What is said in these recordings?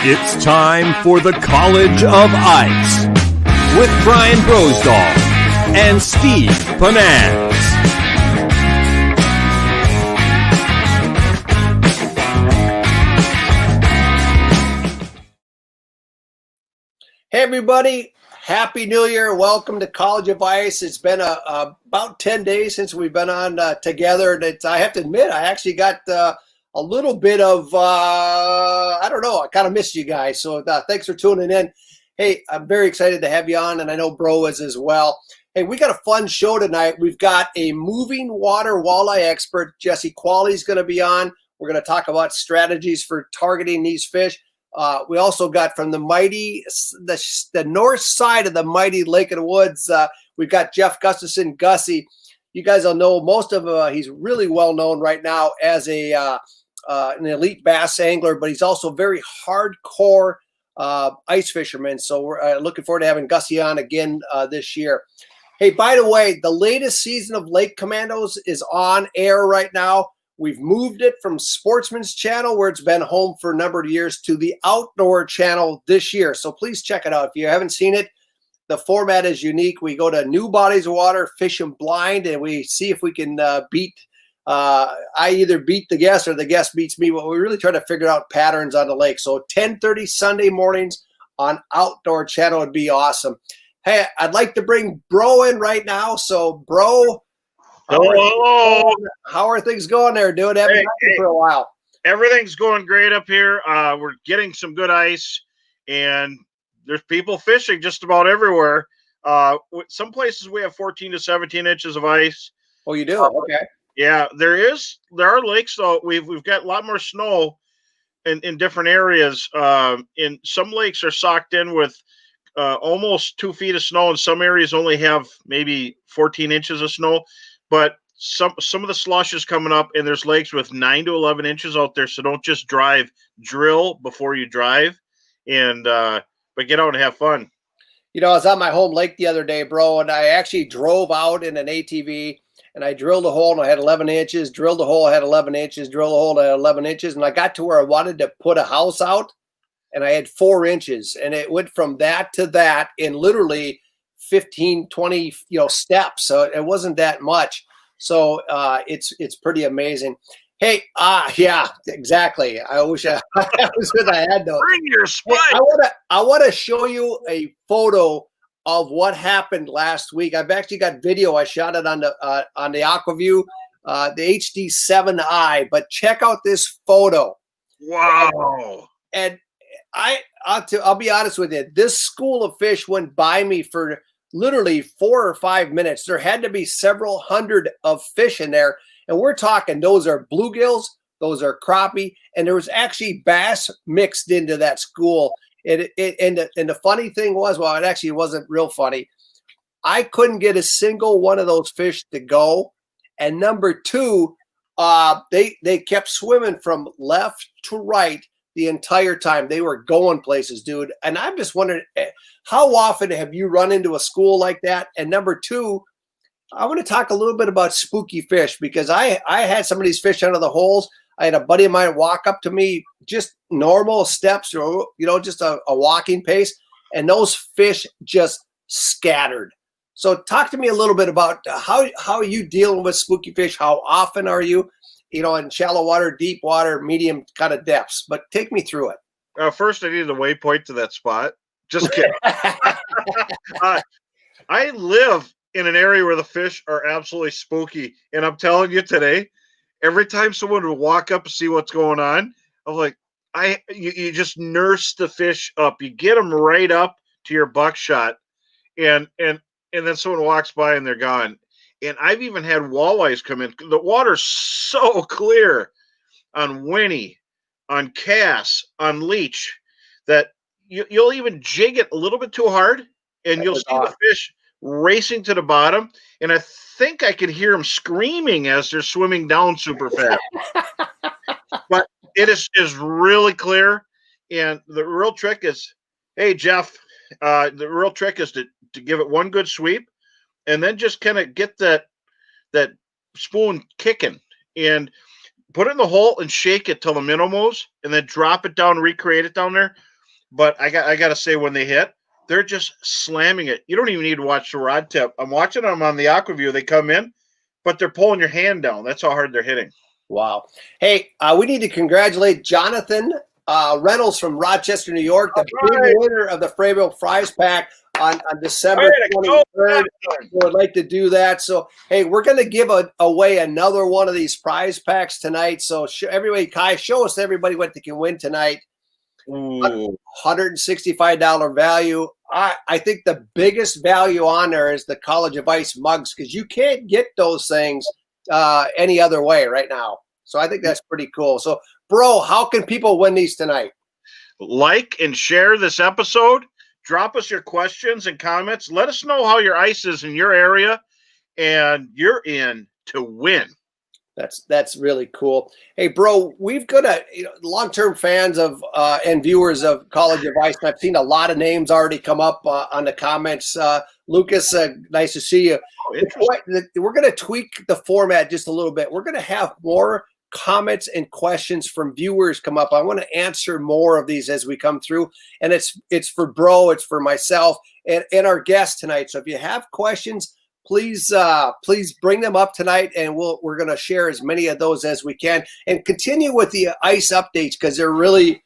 It's time for the College of Ice with Brian Brosdahl and Steve Panaz. Hey everybody, Happy New Year. Welcome to College of Ice. It's been about 10 days since we've been on together. And I have to admit, I actually got a little bit of, I don't know, I kind of missed you guys. So thanks for tuning in. Hey, I'm very excited to have you on, and I know Bro is as well. Hey, we got a fun show tonight. We've got a moving water walleye expert, Jesse Qualley, is going to be on. We're going to talk about strategies for targeting these fish. We also got from the north side of the mighty Lake of the Woods, we've got Jeff Gustafson, Gussie. You guys will know most of he's really well known right now as an elite bass angler, but he's also very hardcore ice fisherman. So we're looking forward to having Gussie on again this year. Hey, by the way, the latest season of Lake Commandos is on air right now. We've moved it from Sportsman's Channel, where it's been home for a number of years, to the Outdoor Channel this year. So please check it out. If you haven't seen it, the format is unique. We go to new bodies of water, fish them blind, and we see if we can beat I either beat the guest or the guest beats me, but we really try to figure out patterns on the lake. So 10:30 Sunday mornings on Outdoor Channel would be awesome. Hey, I'd like to bring Bro in right now. So, Bro, hello. How are things going there, dude? Haven't been here for a while. Everything's going great up here. We're getting some good ice, and there's people fishing just about everywhere. Some places we have 14 to 17 inches of ice. Oh, you do? Okay. Yeah, there are lakes though. We've got a lot more snow in different areas. In some lakes are socked in with almost 2 feet of snow, and some areas only have maybe 14 inches of snow. But some of the slush is coming up, and there's lakes with 9 to 11 inches out there. So don't just drill before you drive, and but get out and have fun. You know, I was on my home lake the other day, Bro, and I actually drove out in an ATV. And I drilled a hole and I had 11 inches, drilled a hole, I had 11 inches, drilled a hole, I had 11 inches. And I got to where I wanted to put a house out and I had 4 inches. And it went from that to that in literally 15, 20, steps. So it wasn't that much. So it's pretty amazing. Hey, yeah, exactly. I wish I had those. Bring your spike. Hey, I want to show you a photo of what happened last week. I've actually got video. I shot it on the Aquaview, the HD7i. But check out this photo. Wow! And I'll be honest with you. This school of fish went by me for literally 4 or 5 minutes. There had to be several hundred of fish in there, and we're talking. Those are bluegills. Those are crappie, and there was actually bass mixed into that school. And the funny thing was, well, it actually wasn't real funny. I couldn't get a single one of those fish to go. And number two, they kept swimming from left to right the entire time. They were going places, dude. And I'm just wondering, how often have you run into a school like that? And number two, I want to talk a little bit about spooky fish, because I had some of these fish out of the holes. I had a buddy of mine walk up to me, just normal steps, or just a walking pace, and those fish just scattered. So talk to me a little bit about how are you dealing with spooky fish? How often are you, in shallow water, deep water, medium kind of depths? But take me through it. First, I need a waypoint to that spot. Just kidding. I live in an area where the fish are absolutely spooky, and I'm telling you today, every time someone would walk up and see what's going on, I'm like, you just nurse the fish up. You get them right up to your buckshot, and then someone walks by and they're gone. And I've even had walleyes come in. The water's so clear on Winnie, on Cass, on Leech, that you'll even jig it a little bit too hard, and you'll see the fish racing to the bottom. And I think I can hear them screaming as they're swimming down super fast. But it is really clear. And the real trick is, hey, Jeff, the real trick is to give it one good sweep, and then just kind of get that spoon kicking and put it in the hole and shake it till the minnow moves, and then drop it down, recreate it down there. But I got to say, when they hit, they're just slamming it. You don't even need to watch the rod tip. I'm watching them on the AquaView. They come in, but they're pulling your hand down. That's how hard they're hitting. Wow. Hey, we need to congratulate Jonathan Reynolds from Rochester, New York, the big winner of the Frabill Prize Pack on December 23rd. Would like to do that. So, hey, we're going to give away another one of these prize packs tonight. So, everybody, Kai, show us everybody what they can win tonight. Ooh. $165 value. I think the biggest value on there is the College of Ice mugs, because you can't get those things any other way right now. So I think that's pretty cool. So, bro, how can people win these tonight? Like and share this episode. Drop us your questions and comments. Let us know how your ice is in your area, and you're in to win. That's really cool. Hey, bro, we've got long-term fans of and viewers of College of Ice. I've seen a lot of names already come up on the comments. Lucas, nice to see you. We're going to tweak the format just a little bit. We're going to have more comments and questions from viewers come up. I want to answer more of these as we come through, and it's for bro, it's for myself, and our guest tonight. So if you have questions, please bring them up tonight, and we're going to share as many of those as we can, and continue with the ice updates, because they're really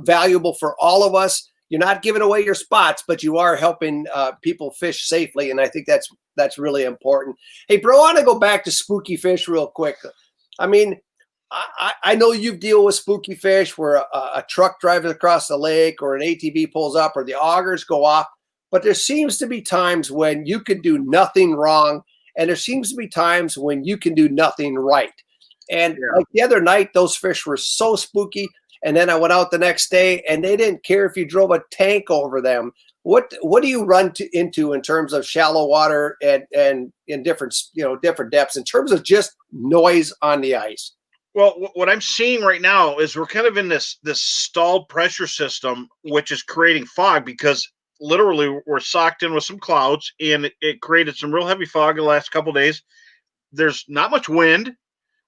valuable for all of us. You're not giving away your spots, but you are helping people fish safely, and I think that's really important. Hey, bro, I want to go back to spooky fish real quick. I mean, I know you deal with spooky fish where a truck drives across the lake, or an ATV pulls up, or the augers go off. But there seems to be times when you can do nothing wrong, and there seems to be times when you can do nothing right. And like the other night, those fish were so spooky. And then I went out the next day, and they didn't care if you drove a tank over them. What do you run into in terms of shallow water and in different depths in terms of just noise on the ice? Well, what I'm seeing right now is we're kind of in this stalled pressure system, which is creating fog, because literally we're socked in with some clouds, and it created some real heavy fog in the last couple of days. There's not much wind,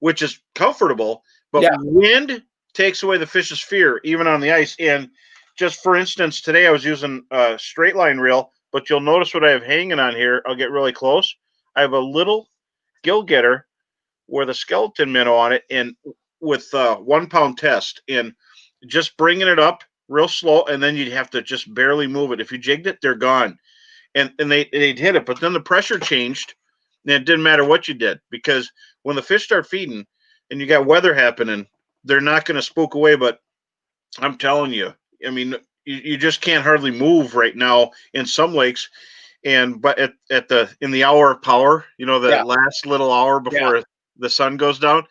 which is comfortable, but wind takes away the fish's fear, even on the ice. And just for instance, today I was using a straight line reel, but you'll notice what I have hanging on here. I'll get really close. I have a little gill getter with a skeleton minnow on it, and with 1 pound test, and just bringing it up real slow, and then you'd have to just barely move it. If you jigged it, they're gone. And they'd hit it, but then the pressure changed, and it didn't matter what you did, because when the fish start feeding and you got weather happening, they're not going to spook away. But I'm telling you, I mean, you just can't hardly move right now in some lakes. But in the hour of power, that last little hour before the sun goes down,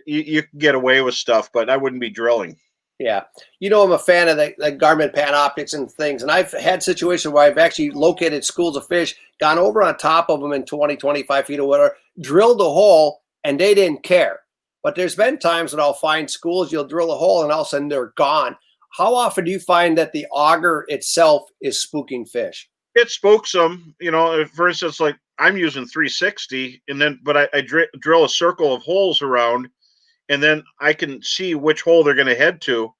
you can get away with stuff, but I wouldn't be drilling. Yeah. I'm a fan of the Garmin Panoptics and things. And I've had situations where I've actually located schools of fish, gone over on top of them in 20, 25 feet or whatever, drilled a hole, and they didn't care. But there's been times when I'll find schools, you'll drill a hole, and all of a sudden they're gone. How often do you find that the auger itself is spooking fish? It spooks them. For instance, like I'm using 360, but I drill a circle of holes around, and then I can see which hole they're going to head to.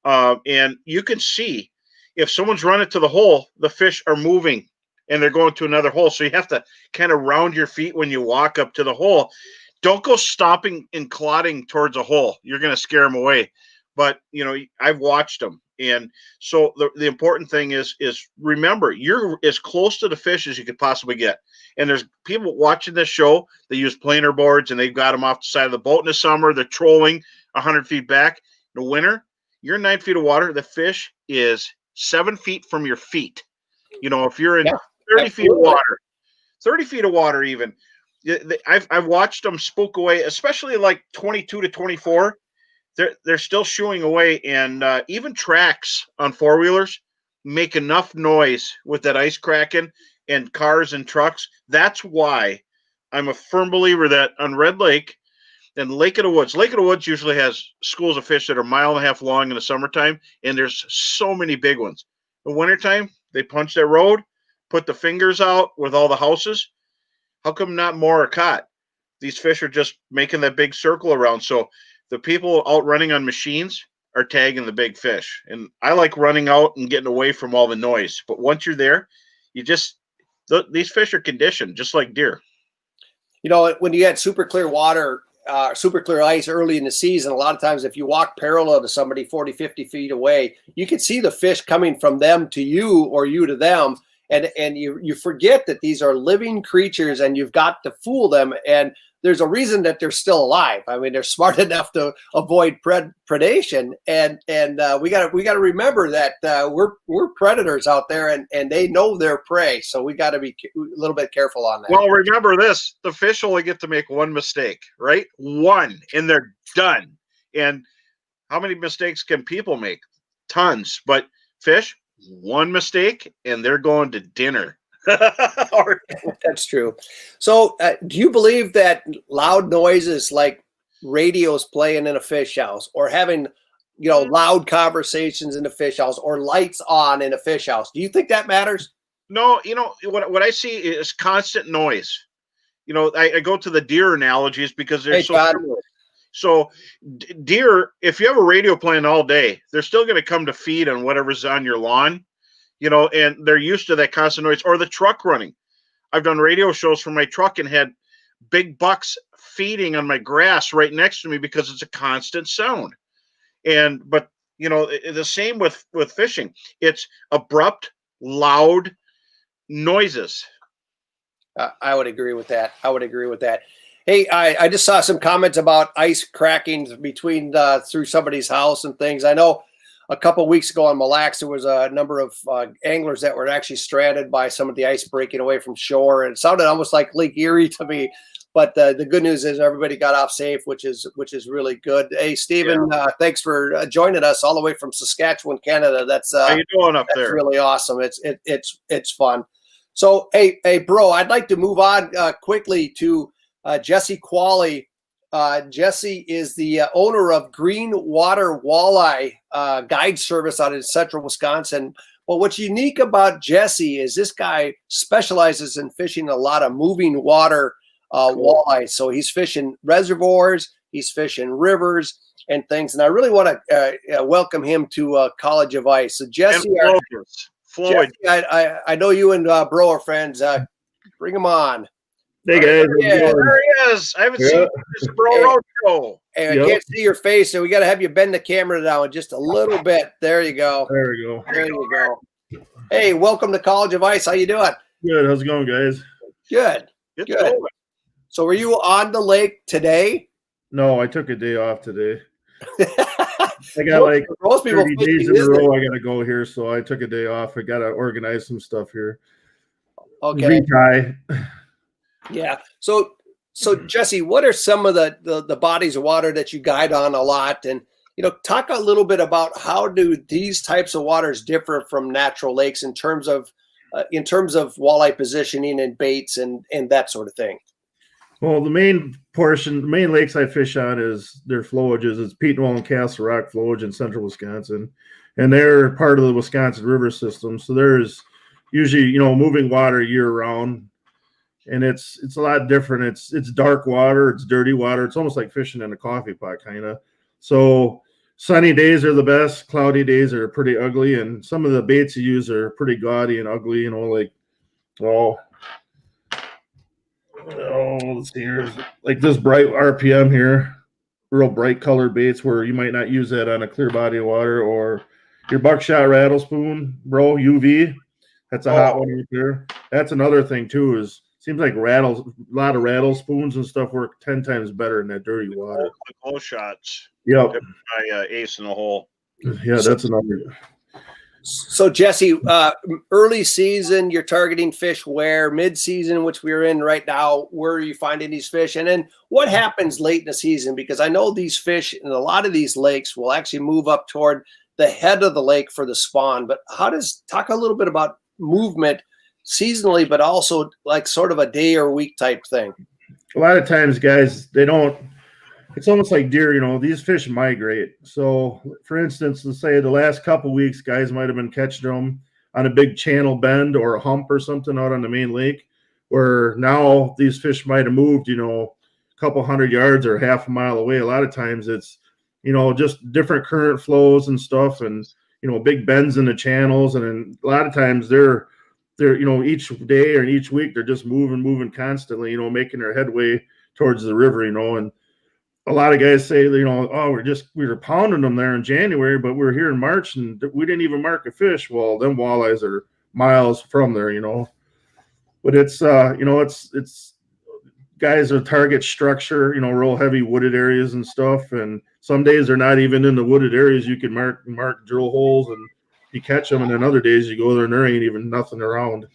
And you can see if someone's running to the hole, the fish are moving and they're going to another hole. So you have to kind of round your feet when you walk up to the hole. Don't go stomping and clotting towards a hole. You're going to scare them away. But, I've watched them. And so the important thing is remember, you're as close to the fish as you could possibly get. And there's people watching this show, they use planer boards, and they've got them off the side of the boat in the summer. They're trolling 100 feet back. In the winter, you're 9 feet of water. The fish is 7 feet from your feet. If you're in 30 feet of water, 30 feet of water even, I've watched them spook away, especially like 22 to 24. They're still shooing away, and even tracks on four-wheelers make enough noise with that ice cracking, and cars and trucks. That's why I'm a firm believer that on Red Lake and Lake of the Woods usually has schools of fish that are 1.5 miles long in the summertime, and there's so many big ones. In the wintertime, they punch that road, put the fingers out with all the houses. How come not more are caught? These fish are just making that big circle around. So the people out running on machines, are tagging the big fish. And I like running out and getting away from all the noise. But once you're there, these fish are conditioned just like deer. When you had super clear water, super clear ice early in the season, a lot of times if you walk parallel to somebody 40, 50 feet away, you can see the fish coming from them to you or you to them. And you forget that these are living creatures and you've got to fool them. And there's a reason that they're still alive. I mean, they're smart enough to avoid predation. And we got to remember that we're predators out there and they know their prey. So we got to be a little bit careful on that. Well, remember this, the fish only get to make one mistake, right? One, and they're done. And how many mistakes can people make? Tons. But fish, one mistake and they're going to dinner. That's true. So do you believe that loud noises like radios playing in a fish house or having loud conversations in a fish house or lights on in a fish house, do you think that matters? No, what I see is constant noise. I go to the deer analogies because they're so deer, if you have a radio playing all day, they're still going to come to feed on whatever's on your lawn, and they're used to that constant noise. Or the truck running. I've done radio shows from my truck and had big bucks feeding on my grass right next to me because it's a constant sound. But the same with fishing. It's abrupt, loud noises. I would agree with that. Hey, I just saw some comments about ice cracking through somebody's house and things. I know a couple of weeks ago on Mille Lacs, there was a number of anglers that were actually stranded by some of the ice breaking away from shore. And it sounded almost like Lake Erie to me. But the good news is everybody got off safe, which is really good. Hey, Stephen, thanks for joining us all the way from Saskatchewan, Canada. That's how you doing up there? Really awesome. It's fun. So, hey, bro, I'd like to move on quickly to Jesse Qualley. Jesse is the owner of Green Water Walleye Guide Service out in central Wisconsin. Well, what's unique about Jesse is this guy specializes in fishing a lot of moving water walleye. So he's fishing reservoirs, he's fishing rivers and things. And I really want to welcome him to College of Ice. So Jesse, Floyd. Jesse, I know you and bro are friends. Bring him on. Hey guys, there he is. I haven't seen this Bro Roadshow. Hey, I can't see your face, so we got to have you bend the camera down just a little bit. There you go. There we go. There you go. Hey, welcome to College of Ice. How you doing? Good. How's it going, guys? Good. Good. So, were you on the lake today? No, I took a day off today. I got like most people 30 days in a row. I got to go here, so I took a day off. I got to organize some stuff here. Okay. Retie. Yeah. So Jesse, what are some of the bodies of water that you guide on a lot? And, talk a little bit about how do these types of waters differ from natural lakes in terms of walleye positioning and baits and that sort of thing? Well, the main lakes I fish on is their flowages. It's Petenwell and Castle Rock flowage in central Wisconsin. And they're part of the Wisconsin River system. So there's usually, moving water year round. And it's a lot different. It's dark water. It's dirty water. It's almost like fishing in a coffee pot, kind of. So sunny days are the best. Cloudy days are pretty ugly. And some of the baits you use are pretty gaudy and ugly. Let's see here. Like this bright RPM here, real bright colored baits where you might not use that on a clear body of water. Or your buckshot rattle spoon, bro, UV. That's a hot one right there. That's another thing too is seems like a lot of rattle spoons and stuff work 10 times better in that dirty water. The glow shots. Yep. My ace in the hole. Yeah, that's another. So Jesse, early season, you're targeting fish where? Mid-season, which we're in right now, where are you finding these fish? And then what happens late in the season? Because I know these fish in a lot of these lakes will actually move up toward the head of the lake for the spawn. But talk a little bit about movement seasonally, but also like sort of a day or week type thing. A lot of times, guys, it's almost like deer, these fish migrate. So for instance, let's say the last couple weeks, guys might have been catching them on a big channel bend or a hump or something out on the main lake, where now these fish might have moved, a couple 100 yards or half a mile away. A lot of times it's just different current flows and stuff, and big bends in the channels, and then a lot of times they're each day or each week they're just moving constantly, making their headway towards the river, and a lot of guys say, oh, we were pounding them there in January, but we're here in March and we didn't even mark a fish. Well, them walleyes are miles from there, but it's it's guys with target structure, real heavy wooded areas and stuff. And some days they're not even in the wooded areas. You can mark drill holes and you catch them. And then other days you go there and there ain't even nothing around.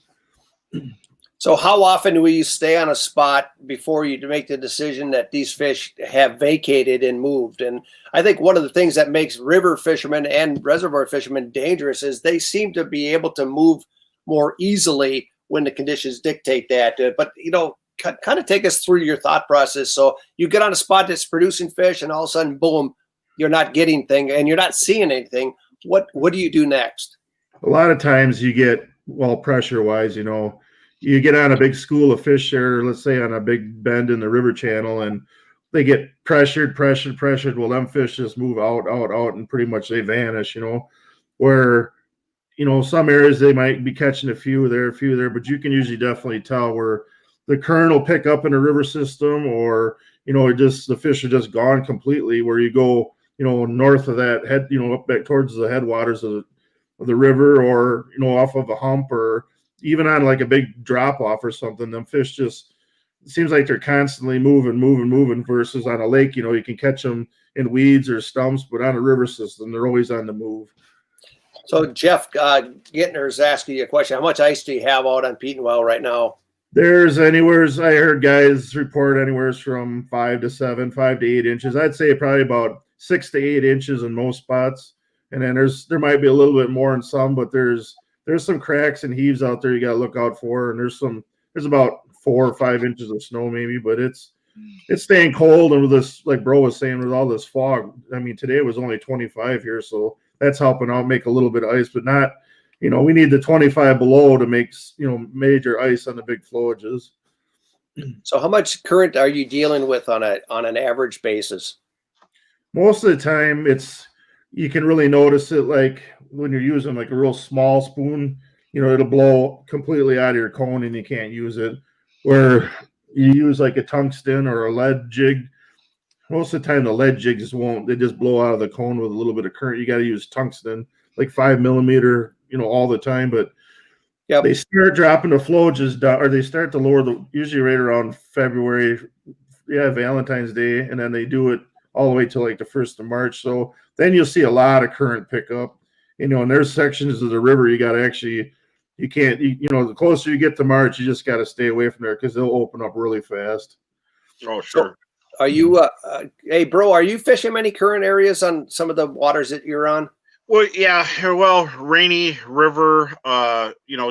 So how often will you stay on a spot before you make the decision that these fish have vacated and moved? And I think one of the things that makes river fishermen and reservoir fishermen dangerous is they seem to be able to move more easily when the conditions dictate that. But, kind of take us through your thought process. So you get on a spot that's producing fish and all of a sudden, boom, you're not getting anything and you're not seeing anything. What do you do next? A lot of times you get, pressure wise, you get on a big school of fish there, let's say on a big bend in the river channel, and they get pressured. Well, them fish just move out, and pretty much they vanish, where, some areas they might be catching a few there, but you can usually definitely tell where the current will pick up in a river system, or, the fish are just gone completely, where you go, north of that head, up back towards the headwaters of the river, or, off of a hump, or even on like a big drop off or something. Them fish just, it seems like they're constantly moving versus on a lake, you can catch them in weeds or stumps, but on a river system, they're always on the move. So Jeff Gittner is asking you a question. How much ice do you have out on Petenwell right now? There's I heard guys report anywhere from 5 to 7, 5 to 8 inches. I'd say probably about 6 to 8 inches in most spots. And then there might be a little bit more in some, but there's some cracks and heaves out there you got to look out for. And there's about 4 or 5 inches of snow maybe, but it's staying cold. And with this, like Bro was saying, with all this fog, I mean, today it was only 25 here. So that's helping out make a little bit of ice, but not, we need the 25 below to make, major ice on the big flowages. So how much current are you dealing with on an average basis? Most of the time you can really notice it, like when you're using like a real small spoon, it'll blow completely out of your cone and you can't use it. Where you use like a tungsten or a lead jig, most of the time the lead jigs they just blow out of the cone with a little bit of current. You got to use tungsten, like 5 millimeter, all the time. But yep. They start dropping the flowages down, or they start to lower usually right around February, Valentine's Day, and then they do it all the way till like the 1st of March. So then you'll see a lot of current pickup, and there's sections of the river you got to actually, you can't, the closer you get to March, you just got to stay away from there because they'll open up really fast. Oh, sure. So are you, hey, Bro, are you fishing many current areas on some of the waters that you're on? Well, yeah. Well, Rainy River,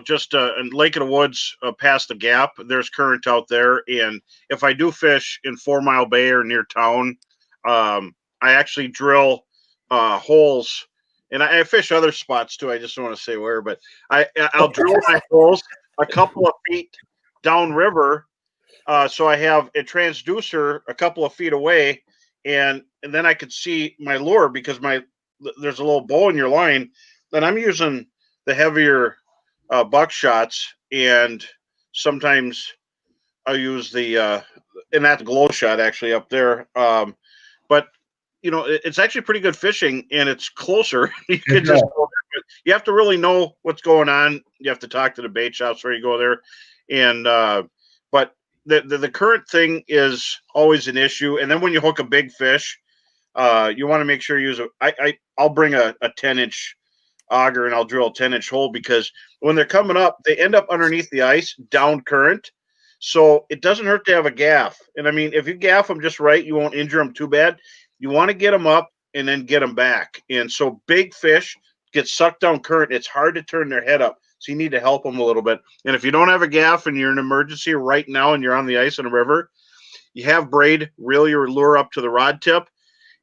just in Lake of the Woods past the Gap, there's current out there. And if I do fish in 4 Mile Bay or near town, I actually drill holes. And I fish other spots too. I just don't want to say where, but I'll drill my holes a couple of feet downriver. So I have a transducer a couple of feet away, and then I could see my lure because there's a little bow in your line. Then I'm using the heavier buckshots, and sometimes I'll use and that glow shot actually up there. But it's actually pretty good fishing, and it's closer. You can just go there, but you have to really know what's going on. You have to talk to the bait shops where you go there, and but the current thing is always an issue. And then when you hook a big fish, you want to make sure you use I'll bring a 10-inch auger and I'll drill a 10-inch hole, because when they're coming up, they end up underneath the ice down current. So it doesn't hurt to have a gaff. And I mean, if you gaff them just right, you won't injure them too bad. You want to get them up and then get them back. And so big fish get sucked down current. It's hard to turn their head up. So you need to help them a little bit. And if you don't have a gaff and you're in an emergency right now and you're on the ice in a river, you have braid, reel your lure up to the rod tip,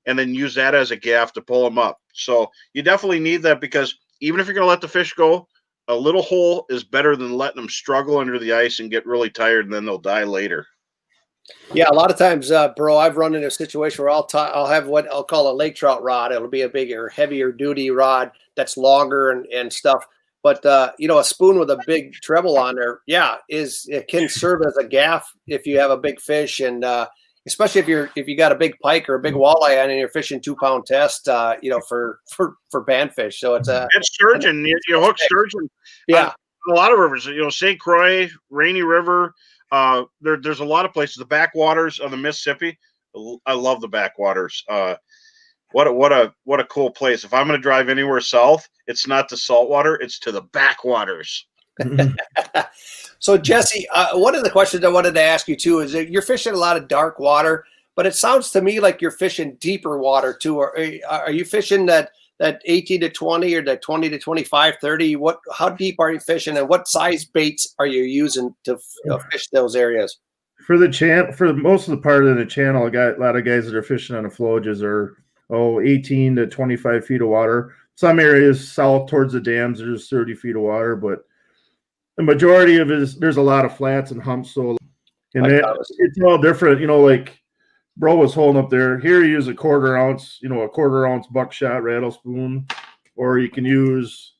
and then use that as a gaff to pull them up. So you definitely need that, because even if you're going to let the fish go, a little hole is better than letting them struggle under the ice and get really tired, and then they'll die later. Yeah, a lot of times, bro, I've run into a situation where I'll have what I'll call a lake trout rod. It'll be a bigger, heavier duty rod that's longer and stuff. But a spoon with a big treble on there, yeah, it can serve as a gaff if you have a big fish, and especially if you got a big pike or a big walleye on and you're fishing 2-pound test, for panfish. So it's a and sturgeon. You hook sturgeon. Yeah. A lot of rivers. St. Croix, Rainy River. There's a lot of places. The backwaters of the Mississippi. I love the backwaters. What a cool place. If I'm going to drive anywhere south, it's not to saltwater, it's to the backwaters. So Jesse, one of the questions I wanted to ask you too is that you're fishing a lot of dark water, but it sounds to me like you're fishing deeper water too. Are you fishing that 18 to 20 or that 20 to 25, 30? How deep are you fishing, and what size baits are you using to fish those areas? For most of the part of the channel, I got a lot of guys that are fishing on the flowages are 18 to 25 feet of water. Some areas south towards the dams, there's 30 feet of water, but the majority of it is there's a lot of flats and humps. So, and it's all different. Like bro was holding up there. Here you use a quarter ounce buckshot rattle spoon, or you can use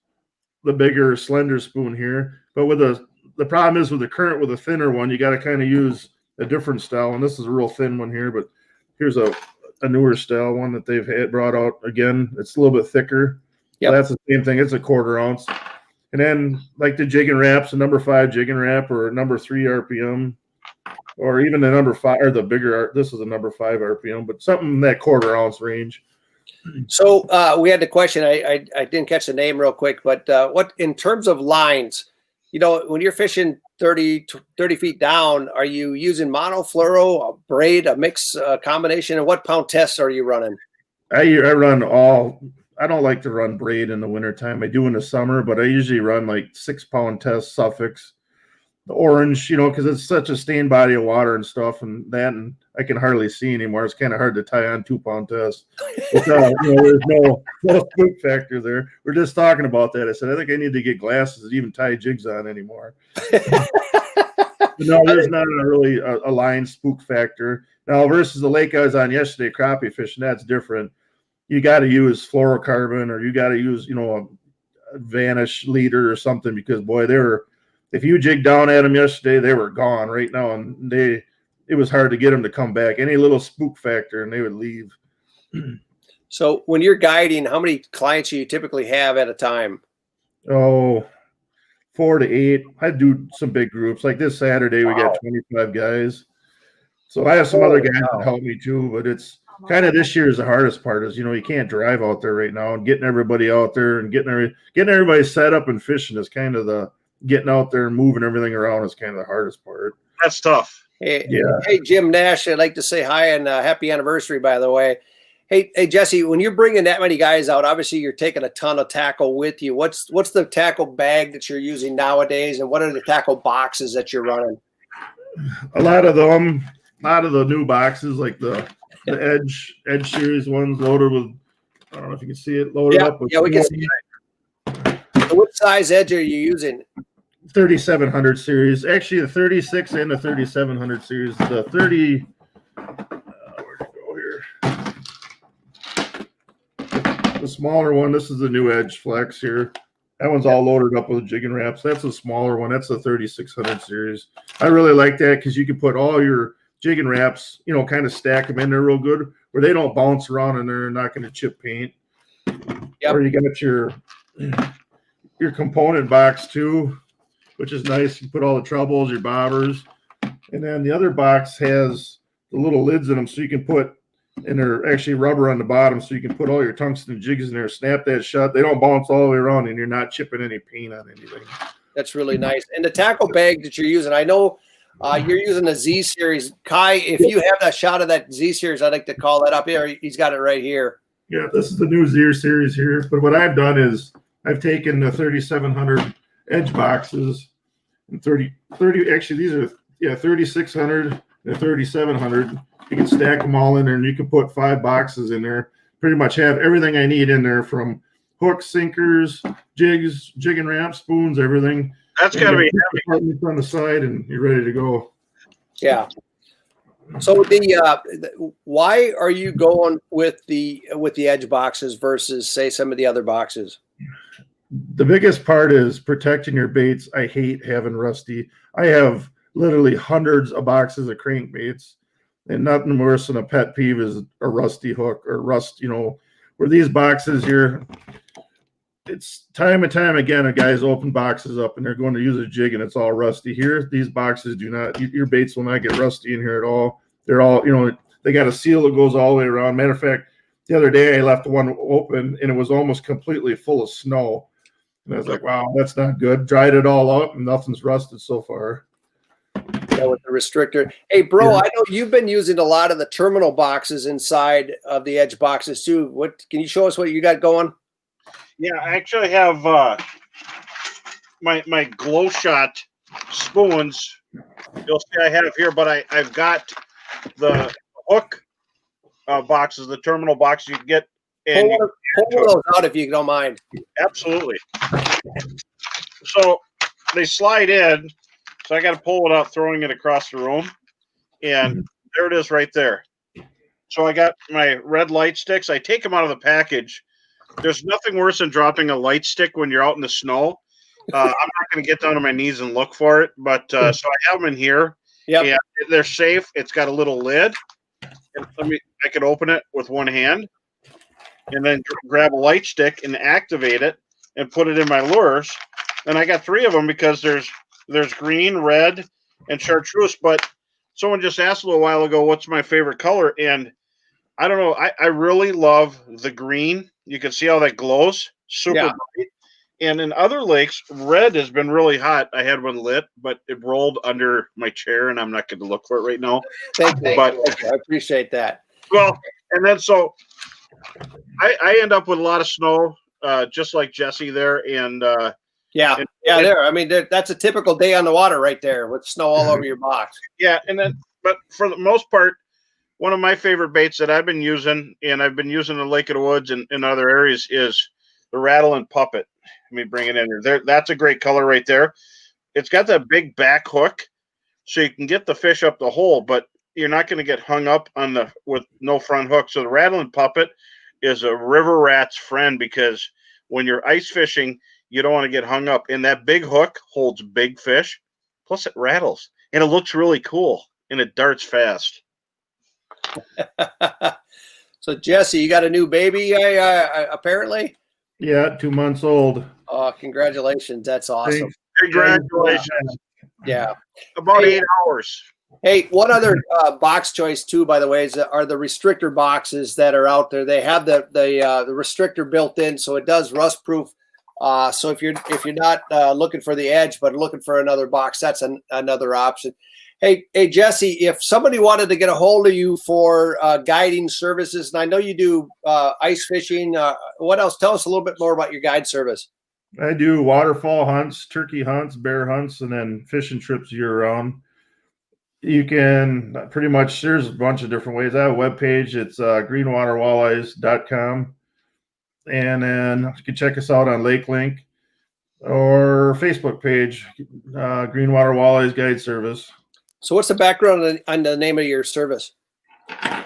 the bigger slender spoon here. But with the problem is with the current, with a thinner one, you got to kind of use a different style. And this is a real thin one here, but here's a newer style one that they've brought out again. It's a little bit thicker. Yeah, so that's the same thing. It's a quarter ounce. And then like the jigging wraps, a number 5 jigging wrap or number 3 RPM, or even the number 5 or the bigger. This is a number 5 RPM, but something in that quarter ounce range. So we had the question. I didn't catch the name real quick, but what in terms of lines, when you're fishing 30 feet down, are you using mono, fluoro, a braid, a mix, combination? And what pound tests are you running? I run all. I don't like to run braid in the wintertime. I do in the summer, but I usually run like 6-pound test Suffolks. The orange, because it's such a stained body of water and stuff, and I can hardly see anymore. It's kind of hard to tie on 2-pound tests. There's no spook factor there. We're just talking about that. I said, I think I need to get glasses to even tie jigs on anymore. No, there's not really a line spook factor. Now, versus the lake I was on yesterday, crappie fishing, that's different. You got to use fluorocarbon, or you got to use, a Vanish leader or something, because boy, if you jigged down at them yesterday, they were gone right now, and it was hard to get them to come back. Any little spook factor, and they would leave. So when you're guiding, how many clients do you typically have at a time? 4 to 8. I do some big groups. Like this Saturday, we got 25 guys. So I have some other guys that help me too, but it's kind of this year is the hardest part is, you can't drive out there right now, and getting everybody out there and getting everybody set up and fishing is kind of the getting out there and moving everything around is kind of the hardest part. That's tough. Hey, Jim Nash, I'd like to say hi and happy anniversary, by the way. Hey, Jesse, when you're bringing that many guys out, obviously you're taking a ton of tackle with you. What's the tackle bag that you're using nowadays, and what are the tackle boxes that you're running? A lot of the new boxes, like the Edge series ones, loaded with, I don't know if you can see it, loaded up with. Yeah, we can see it. So what size edge are you using? 3700 series. Actually, the 36 and the 3700 series. The 30. Where'd it go here? The smaller one. This is the new Edge Flex here. That one's all loaded up with jigging wraps. That's a smaller one. That's the 3600 series. I really like that because you can put all your jigging wraps, kind of stack them in there real good, where they don't bounce around and they're not going to chip paint. Yep. Or you got your component box too, which is nice. You put all the trebles, your bobbers, and then the other box has the little lids in them, so you can put, and they're actually rubber on the bottom, so you can put all your tungsten jigs in there, snap that shut. They don't bounce all the way around, and you're not chipping any paint on anything. That's really nice. And the tackle bag that you're using, I know you're using the Z series. Kai, if you have that shot of that Z series, I'd like to call that up here. He's got it right here. Yeah, this is the new Z series here. But what I've done is I've taken the 3700 edge boxes and 30 actually these are 3600 and 3700. You can stack them all in there, and you can put 5 boxes in there. Pretty much have everything I need in there, from hooks, sinkers, jigs, jigging wraps, spoons, everything. That's got to be heavy on the side, and you're ready to go. Yeah. So why are you going with the edge boxes versus say some of the other boxes? The biggest part is protecting your baits. I hate having rusty. I have literally hundreds of boxes of crankbaits, and nothing worse than a pet peeve is a rusty hook or rust, where these boxes here, it's time and time again, a guy's open boxes up and they're going to use a jig and it's all rusty. Here, these boxes do not, your baits will not get rusty in here at all. They're all, they got a seal that goes all the way around. Matter of fact, the other day I left one open and it was almost completely full of snow. And I was like, wow, that's not good. Dried it all up and nothing's rusted so far. Yeah, with the restrictor. Hey, bro, yeah. I know you've been using a lot of the terminal boxes inside of the edge boxes too. What can you show us what you got going? Yeah, I actually have my Glow Shot spoons. You'll see I have here, but I've got the hook boxes, the terminal box you can get. And pull those out if you don't mind. Absolutely. So they slide in. So I got to pull it out, throwing it across the room. And there it is right there. So I got my red light sticks. I take them out of the package. There's nothing worse than dropping a light stick when you're out in the snow. I'm not going to get down on my knees and look for it. But so I have them in here. Yeah, they're safe. It's got a little lid. And I could open it with one hand. And then grab a light stick and activate it and put it in my lures. And I got 3 of them because there's green, red, and chartreuse. But someone just asked a little while ago, what's my favorite color? And I don't know. I really love the green. You can see how that glows. Super bright. And in other lakes, red has been really hot. I had one lit, but it rolled under my chair, and I'm not going to look for it right now. Thank you. I appreciate that. Well, and then so I end up with a lot of snow, just like Jesse there, and there. I mean, that's a typical day on the water right there with snow all over your box. Yeah, and then, but for the most part, one of my favorite baits that I've been using, and I've been using in Lake of the Woods and in other areas, is the Rattle and Puppet. Let me bring it in here. There, that's a great color right there. It's got that big back hook, so you can get the fish up the hole, but you're not going to get hung up on with no front hook. So the Rattle and Puppet is a river rat's friend, because when you're ice fishing, you don't want to get hung up. And that big hook holds big fish. Plus it rattles. And it looks really cool. And it darts fast. So, Jesse, you got a new baby, apparently? Yeah, 2 months old. Oh, congratulations. That's awesome. Thanks. Congratulations. Yeah. About 8 hours. Hey, one other box choice too, by the way, are the restrictor boxes that are out there. They have the restrictor built in, so it does rust proof. So if you're not looking for the edge, but looking for another box, that's another option. Hey, Jesse, if somebody wanted to get a hold of you for guiding services, and I know you do ice fishing, what else? Tell us a little bit more about your guide service. I do waterfall hunts, turkey hunts, bear hunts, and then fishing trips year round. You can pretty much, there's a bunch of different ways. I have a webpage. It's greenwaterwalleyes.com. And then you can check us out on LakeLink or Facebook page, Greenwater Walleyes Guide Service. So what's the background on the name of your service? A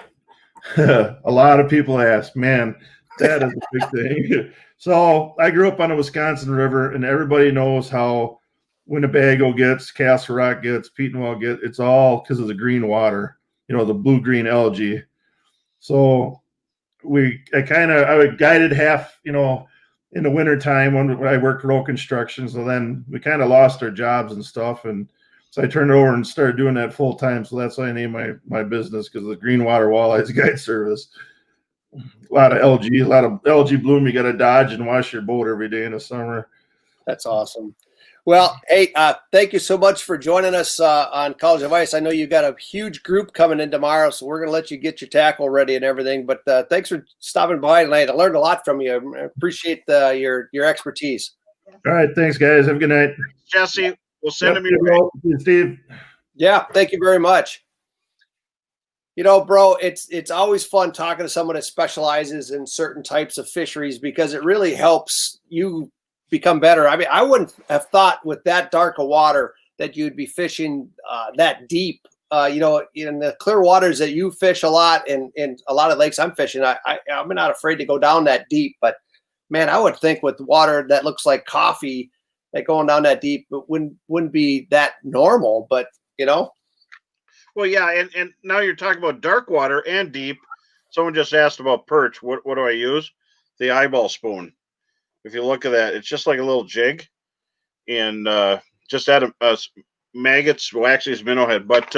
lot of people ask, man, that is a big thing. So I grew up on the Wisconsin River, and everybody knows how Winnebago gets, Castle Rock gets, Petenwell gets, it's all because of the green water, the blue-green algae. So I guided half, in the wintertime when I worked road construction. So then we kind of lost our jobs and stuff. And so I turned it over and started doing that full time. So that's why I named my business, because of the Greenwater Walleyes Guide Service. A lot of algae bloom you got to dodge and wash your boat every day in the summer. That's awesome. Well, hey, thank you so much for joining us on College of Ice. I know you've got a huge group coming in tomorrow, so we're going to let you get your tackle ready and everything. But thanks for stopping by tonight. I learned a lot from you. I appreciate your expertise. All right. Thanks, guys. Have a good night. Jesse, we'll send them your way. Steve. Yeah, thank you very much. Bro, it's always fun talking to someone that specializes in certain types of fisheries, because it really helps you become better. I mean, I wouldn't have thought with that dark of water that you'd be fishing that deep you know, in the clear waters that you fish a lot, and in a lot of lakes I'm fishing, I'm not afraid to go down that deep. But man, I would think with water that looks like coffee, that going down that deep, it wouldn't be that normal. But you know, Well, yeah, and now you're talking about dark water and deep. Someone just asked about perch. What do I use? The eyeball spoon. If you look at that, it's just like a little jig, and just add maggots. Well, actually, it's minnow head. But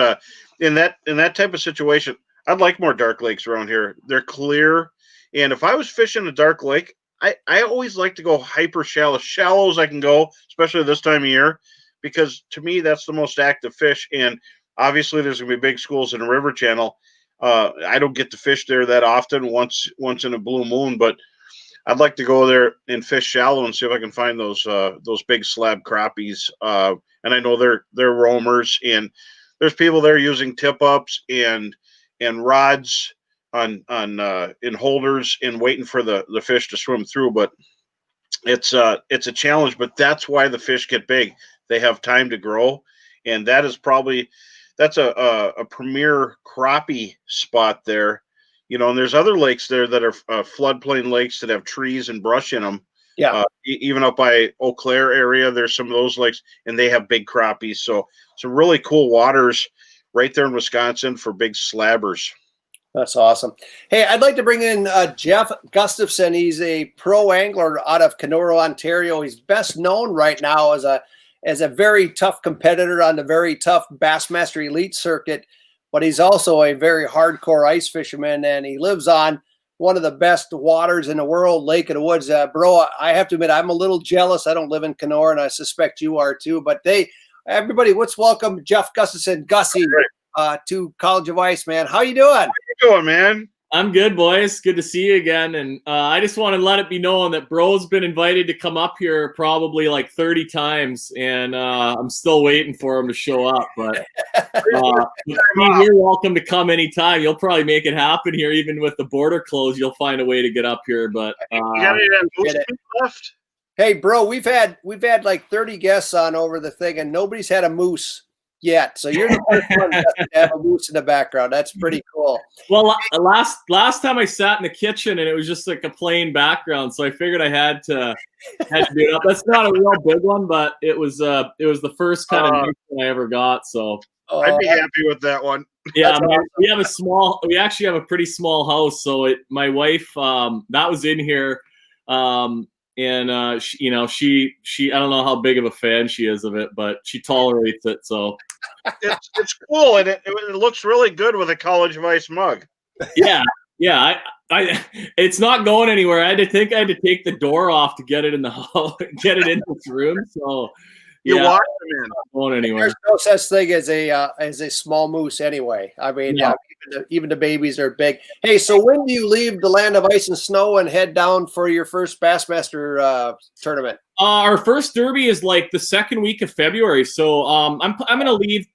in that type of situation, I'd like more dark lakes around here. They're clear, and if I was fishing a dark lake, I always like to go hyper shallow as I can go, especially this time of year, because to me that's the most active fish. And obviously, there's gonna be big schools in the river channel. I don't get to fish there that often, once in a blue moon, but I'd like to go there and fish shallow and see if I can find those big slab crappies. And I know they're roamers, and there's people there using tip ups and rods on in holders and waiting for the fish to swim through. But it's a challenge. But that's why the fish get big. They have time to grow, and that's a premier crappie spot there. You know, and there's other lakes there that are floodplain lakes that have trees and brush in them. yeah. Even up by Eau Claire area, there's some of those lakes, and they have big crappies. So some really cool waters right there in Wisconsin for big slabbers. That's awesome. Hey, I'd like to bring in Jeff Gustafson. He's a pro angler out of Kenora, Ontario. He's best known right now as a very tough competitor on the very tough Bassmaster Elite circuit, but he's also a very hardcore ice fisherman, and he lives on one of the best waters in the world, Lake of the Woods. Bro, I have to admit, I'm a little jealous. I don't live in Kenora, and I suspect you are too. But everybody, let's welcome Jeff Gustafson, Gussie, to College of Ice, man. How you doing? How you doing, man? I'm good, boys. Good to see you again. And I just want to let it be known that Bro's been invited to come up here probably like 30 times, and I'm still waiting for him to show up. But you're welcome to come anytime. You'll probably make it happen here, even with the border closed. You'll find a way to get up here. But You got any of that moose meat left? Hey, bro, we've had like 30 guests on over the thing, and nobody's had a moose yet. So you're the first one to have a moose in the background. That's pretty cool. Well, last time I sat in the kitchen and it was just like a plain background, so I figured I had to do it up. That's not a real big one, but it was the first kind of nice one I ever got. So I'd be happy with that one. Yeah, we actually have a pretty small house. So my wife, that was in here. And she I don't know how big of a fan she is of it, but she tolerates it. So it's cool, and it looks really good with a College of Ice mug. Yeah. I it's not going anywhere. I had to take the door off to get it in the house, get it in this room. So You walk them in. Not going anywhere. There's no such thing as a small moose anyway. I mean, even the babies are big. Hey, so when do you leave the land of ice and snow and head down for your first Bassmaster tournament? Our first derby is like the second week of February. So I'm going to leave,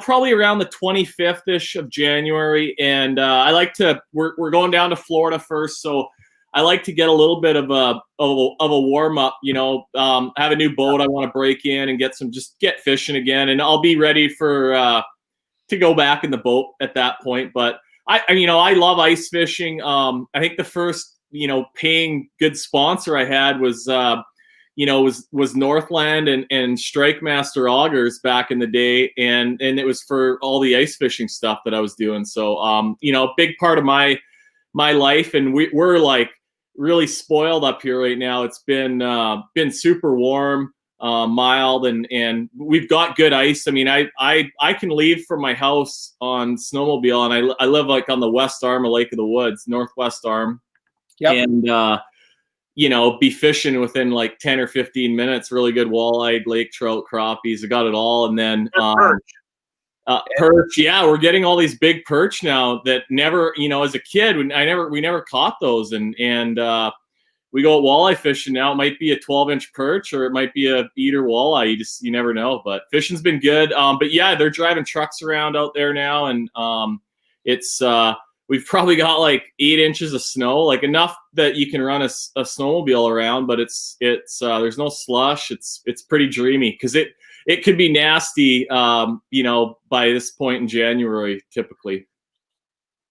probably around the 25th-ish of January. And we're going down to Florida first. So I like to get a little bit of a warm up, have a new boat I want to break in and get fishing again. And I'll be ready to go back in the boat at that point. But I love ice fishing. I think the first, paying good sponsor I had was Northland and Strike Master Augers back in the day. And it was for all the ice fishing stuff that I was doing. So, a big part of my life, and we're like really spoiled up here right now. It's been super warm, mild, and we've got good ice. I mean, I can leave from my house on snowmobile, and I live like on the west arm of Lake of the Woods, northwest arm. Yep. And be fishing within like 10 or 15 minutes. Really good walleye, lake trout, crappies. I got it all. And then perch. Yeah, we're getting all these big perch now that never, as a kid, we never caught those. And we go walleye fishing now. It might be a 12-inch perch or it might be a eater walleye. You never know. But fishing's been good. But yeah, they're driving trucks around out there now, and we've probably got like 8 inches of snow, like enough that you can run a snowmobile around, but it's there's no slush. It's pretty dreamy because it could be nasty, you know, by this point in January, typically.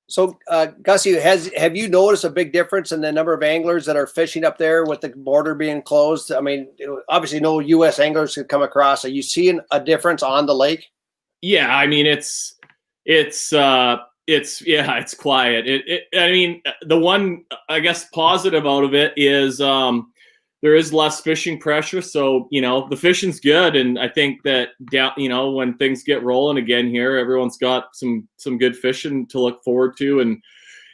So, Gussie, have you noticed a big difference in the number of anglers that are fishing up there with the border being closed? I mean, obviously, no U.S. anglers could come across. Are you seeing a difference on the lake? Yeah, I mean, it's quiet. I mean, the one, I guess, positive out of it is there is less fishing pressure. So, you know, the fishing's good. And I think that down, you know, when things get rolling again here, everyone's got some good fishing to look forward to, and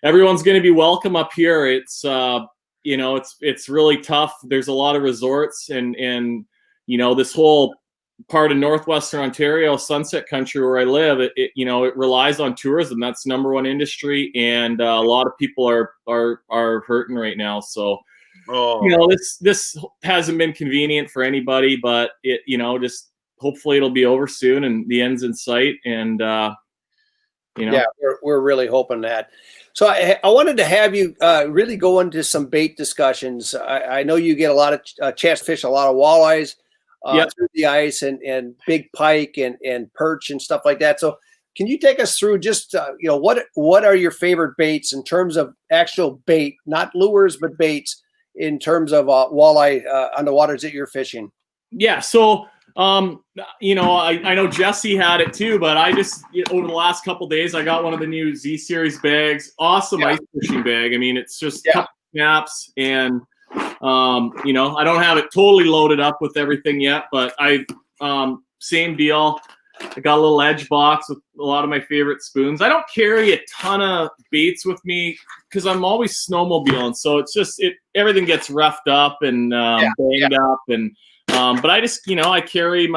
everyone's going to be welcome up here. It's, you know, it's really tough. There's a lot of resorts and, you know, this whole part of Northwestern Ontario, Sunset Country where I live, it you know, it relies on tourism. That's number one industry. And a lot of people are hurting right now. So, you know, this hasn't been convenient for anybody, but it, you know, just hopefully it'll be over soon and the end's in sight. And, you know, yeah, we're really hoping that. So I wanted to have you really go into some bait discussions. I know you get a lot of chance to fish a lot of walleyes through the ice and big pike and perch and stuff like that. So can you take us through just, you know, what are your favorite baits in terms of actual bait, not lures, but baits, in terms of walleye on the waters that you're fishing? Yeah. So, you know, I know Jesse had it too, but I just, you know, over the last couple of days, I got one of the new Z Series bags. Awesome ice fishing bag. I mean, it's just a couple snaps and, you know, I don't have it totally loaded up with everything yet, but same deal. I got a little edge box with a lot of my favorite spoons. I don't carry a ton of baits with me because I'm always snowmobiling. So it's just, everything gets roughed up and banged up. And, but I just, you know, I carry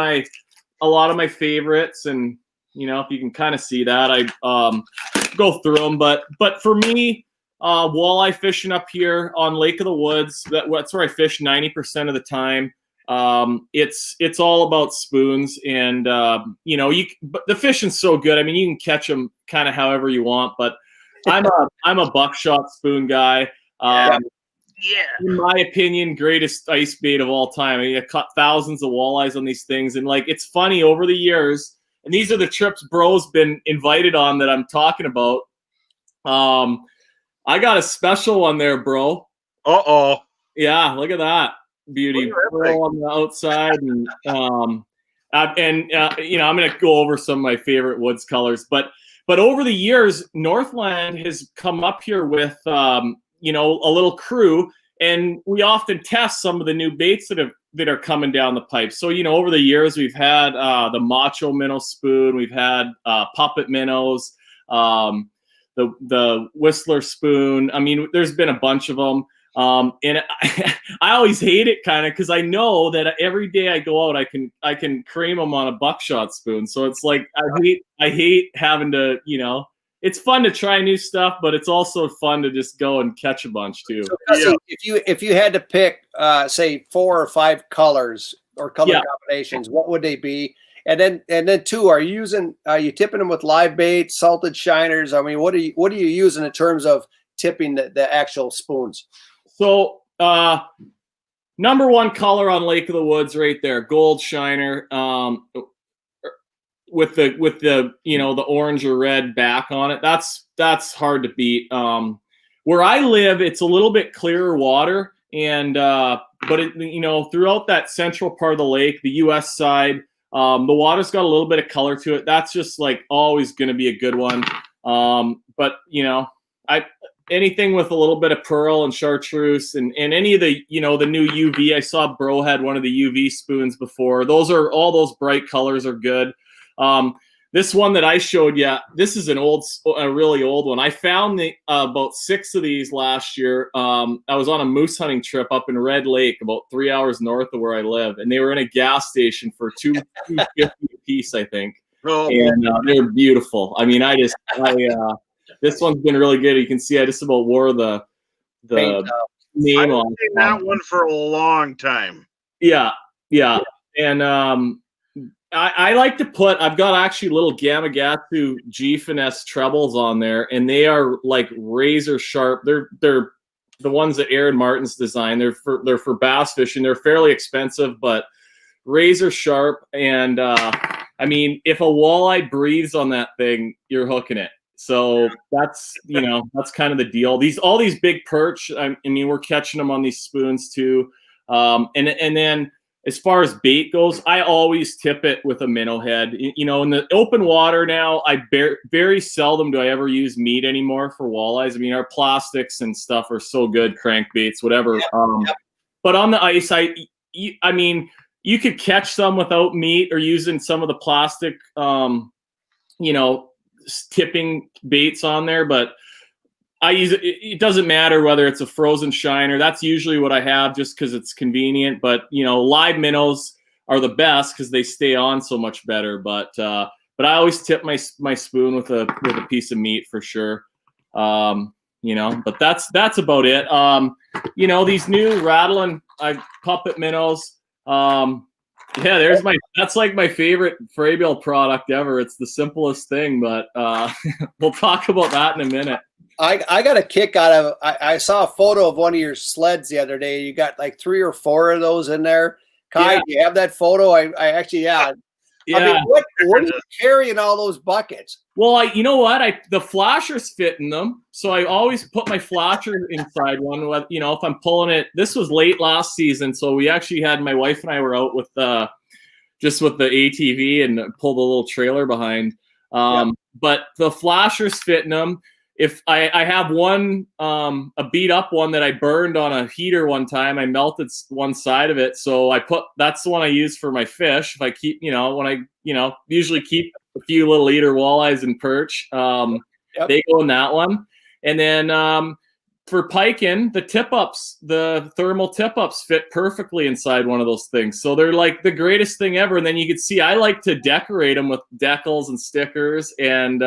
a lot of my favorites, and, you know, if you can kind of see that, I go through them. But for me, walleye fishing up here on Lake of the Woods, that's where I fish 90% of the time. It's all about spoons, and you know, but the fishing's so good. I mean, you can catch them kind of however you want, but I'm a buckshot spoon guy. In my opinion, greatest ice bait of all time. I mean, I caught thousands of walleyes on these things, and like, it's funny over the years, and these are the trips bro's been invited on that I'm talking about. I got a special one there, bro. Yeah, look at that beauty on the outside, and you know, I'm going to go over some of my favorite woods colors, but over the years, Northland has come up here with you know, a little crew, and we often test some of the new baits that are coming down the pipe. So, you know, over the years, we've had the Macho Minnow spoon, we've had Puppet Minnows, the Whistler spoon. I mean, there's been a bunch of them. And I always hate it kind of because I know that every day I go out, I can cream them on a buckshot spoon. So it's like, I hate having to, you know, it's fun to try new stuff, but it's also fun to just go and catch a bunch too. So if you had to pick, say 4 or 5 colors or color combinations, what would they be? And then 2, are you tipping them with live bait, salted shiners? I mean, what are you using in terms of tipping the actual spoons? So, number 1 color on Lake of the Woods right there, gold shiner, with the you know, the orange or red back on it. That's hard to beat. Where I live, it's a little bit clearer water, and but it, you know, throughout that central part of the lake, the U.S. side, the water's got a little bit of color to it. That's just like always going to be a good one. But you know, anything with a little bit of pearl and chartreuse and any of the, you know, the new UV. I saw Bro had one of the UV spoons before. All those bright colors are good. This one that I showed you, this is a really old one. I found about 6 of these last year. I was on a moose hunting trip up in Red Lake, about 3 hours north of where I live, and they were in a gas station for $2.50 a piece, I think. And they're beautiful. I mean, this one's been really good. You can see I just about wore the name on that one for a long time. Yeah. And I like to I've got actually little Gamakatsu G Finesse trebles on there, and they are like razor sharp. They're the ones that Aaron Martin's designed. They're for bass fishing. They're fairly expensive, but razor sharp. And I mean, if a walleye breathes on that thing, you're hooking it. So that's, you know, that's kind of the deal. All these big perch, I mean, we're catching them on these spoons too. And then as far as bait goes, I always tip it with a minnow head. You know, in the open water now, very seldom do I ever use meat anymore for walleyes. I mean, our plastics and stuff are so good, crankbaits, whatever. But on the ice, I mean, you could catch some without meat or using some of the plastic, you know, tipping baits on there, but I use it. It doesn't matter whether it's a frozen shiner. That's usually what I have just because it's convenient. But you know, live minnows are the best because they stay on so much better. But I always tip my spoon with a piece of meat for sure. You know, but that's about it. You know, these new rattling puppet minnows. Yeah, that's like my favorite Frabill product ever. It's the simplest thing, but we'll talk about that in a minute. I got a kick out of, I saw a photo of one of your sleds the other day. You got like 3 or 4 of those in there. Kai, do you have that photo? I actually, yeah. I mean, what are you carrying all those buckets? Well, you know what? The flashers fit in them. So I always put my flasher inside one. You know, if I'm pulling it, this was late last season. So we actually had, my wife and I were out with just with the ATV and pulled a little trailer behind. But the flashers fit in them. If I have one, a beat up one that I burned on a heater one time, I melted one side of it. So that's the one I use for my fish. If I keep, you know, when I, you know, usually keep a few little eater walleyes and perch, they go in that one. And then for piking, the tip ups, the thermal tip ups fit perfectly inside one of those things. So they're like the greatest thing ever. And then you can see, I like to decorate them with decals and stickers. And,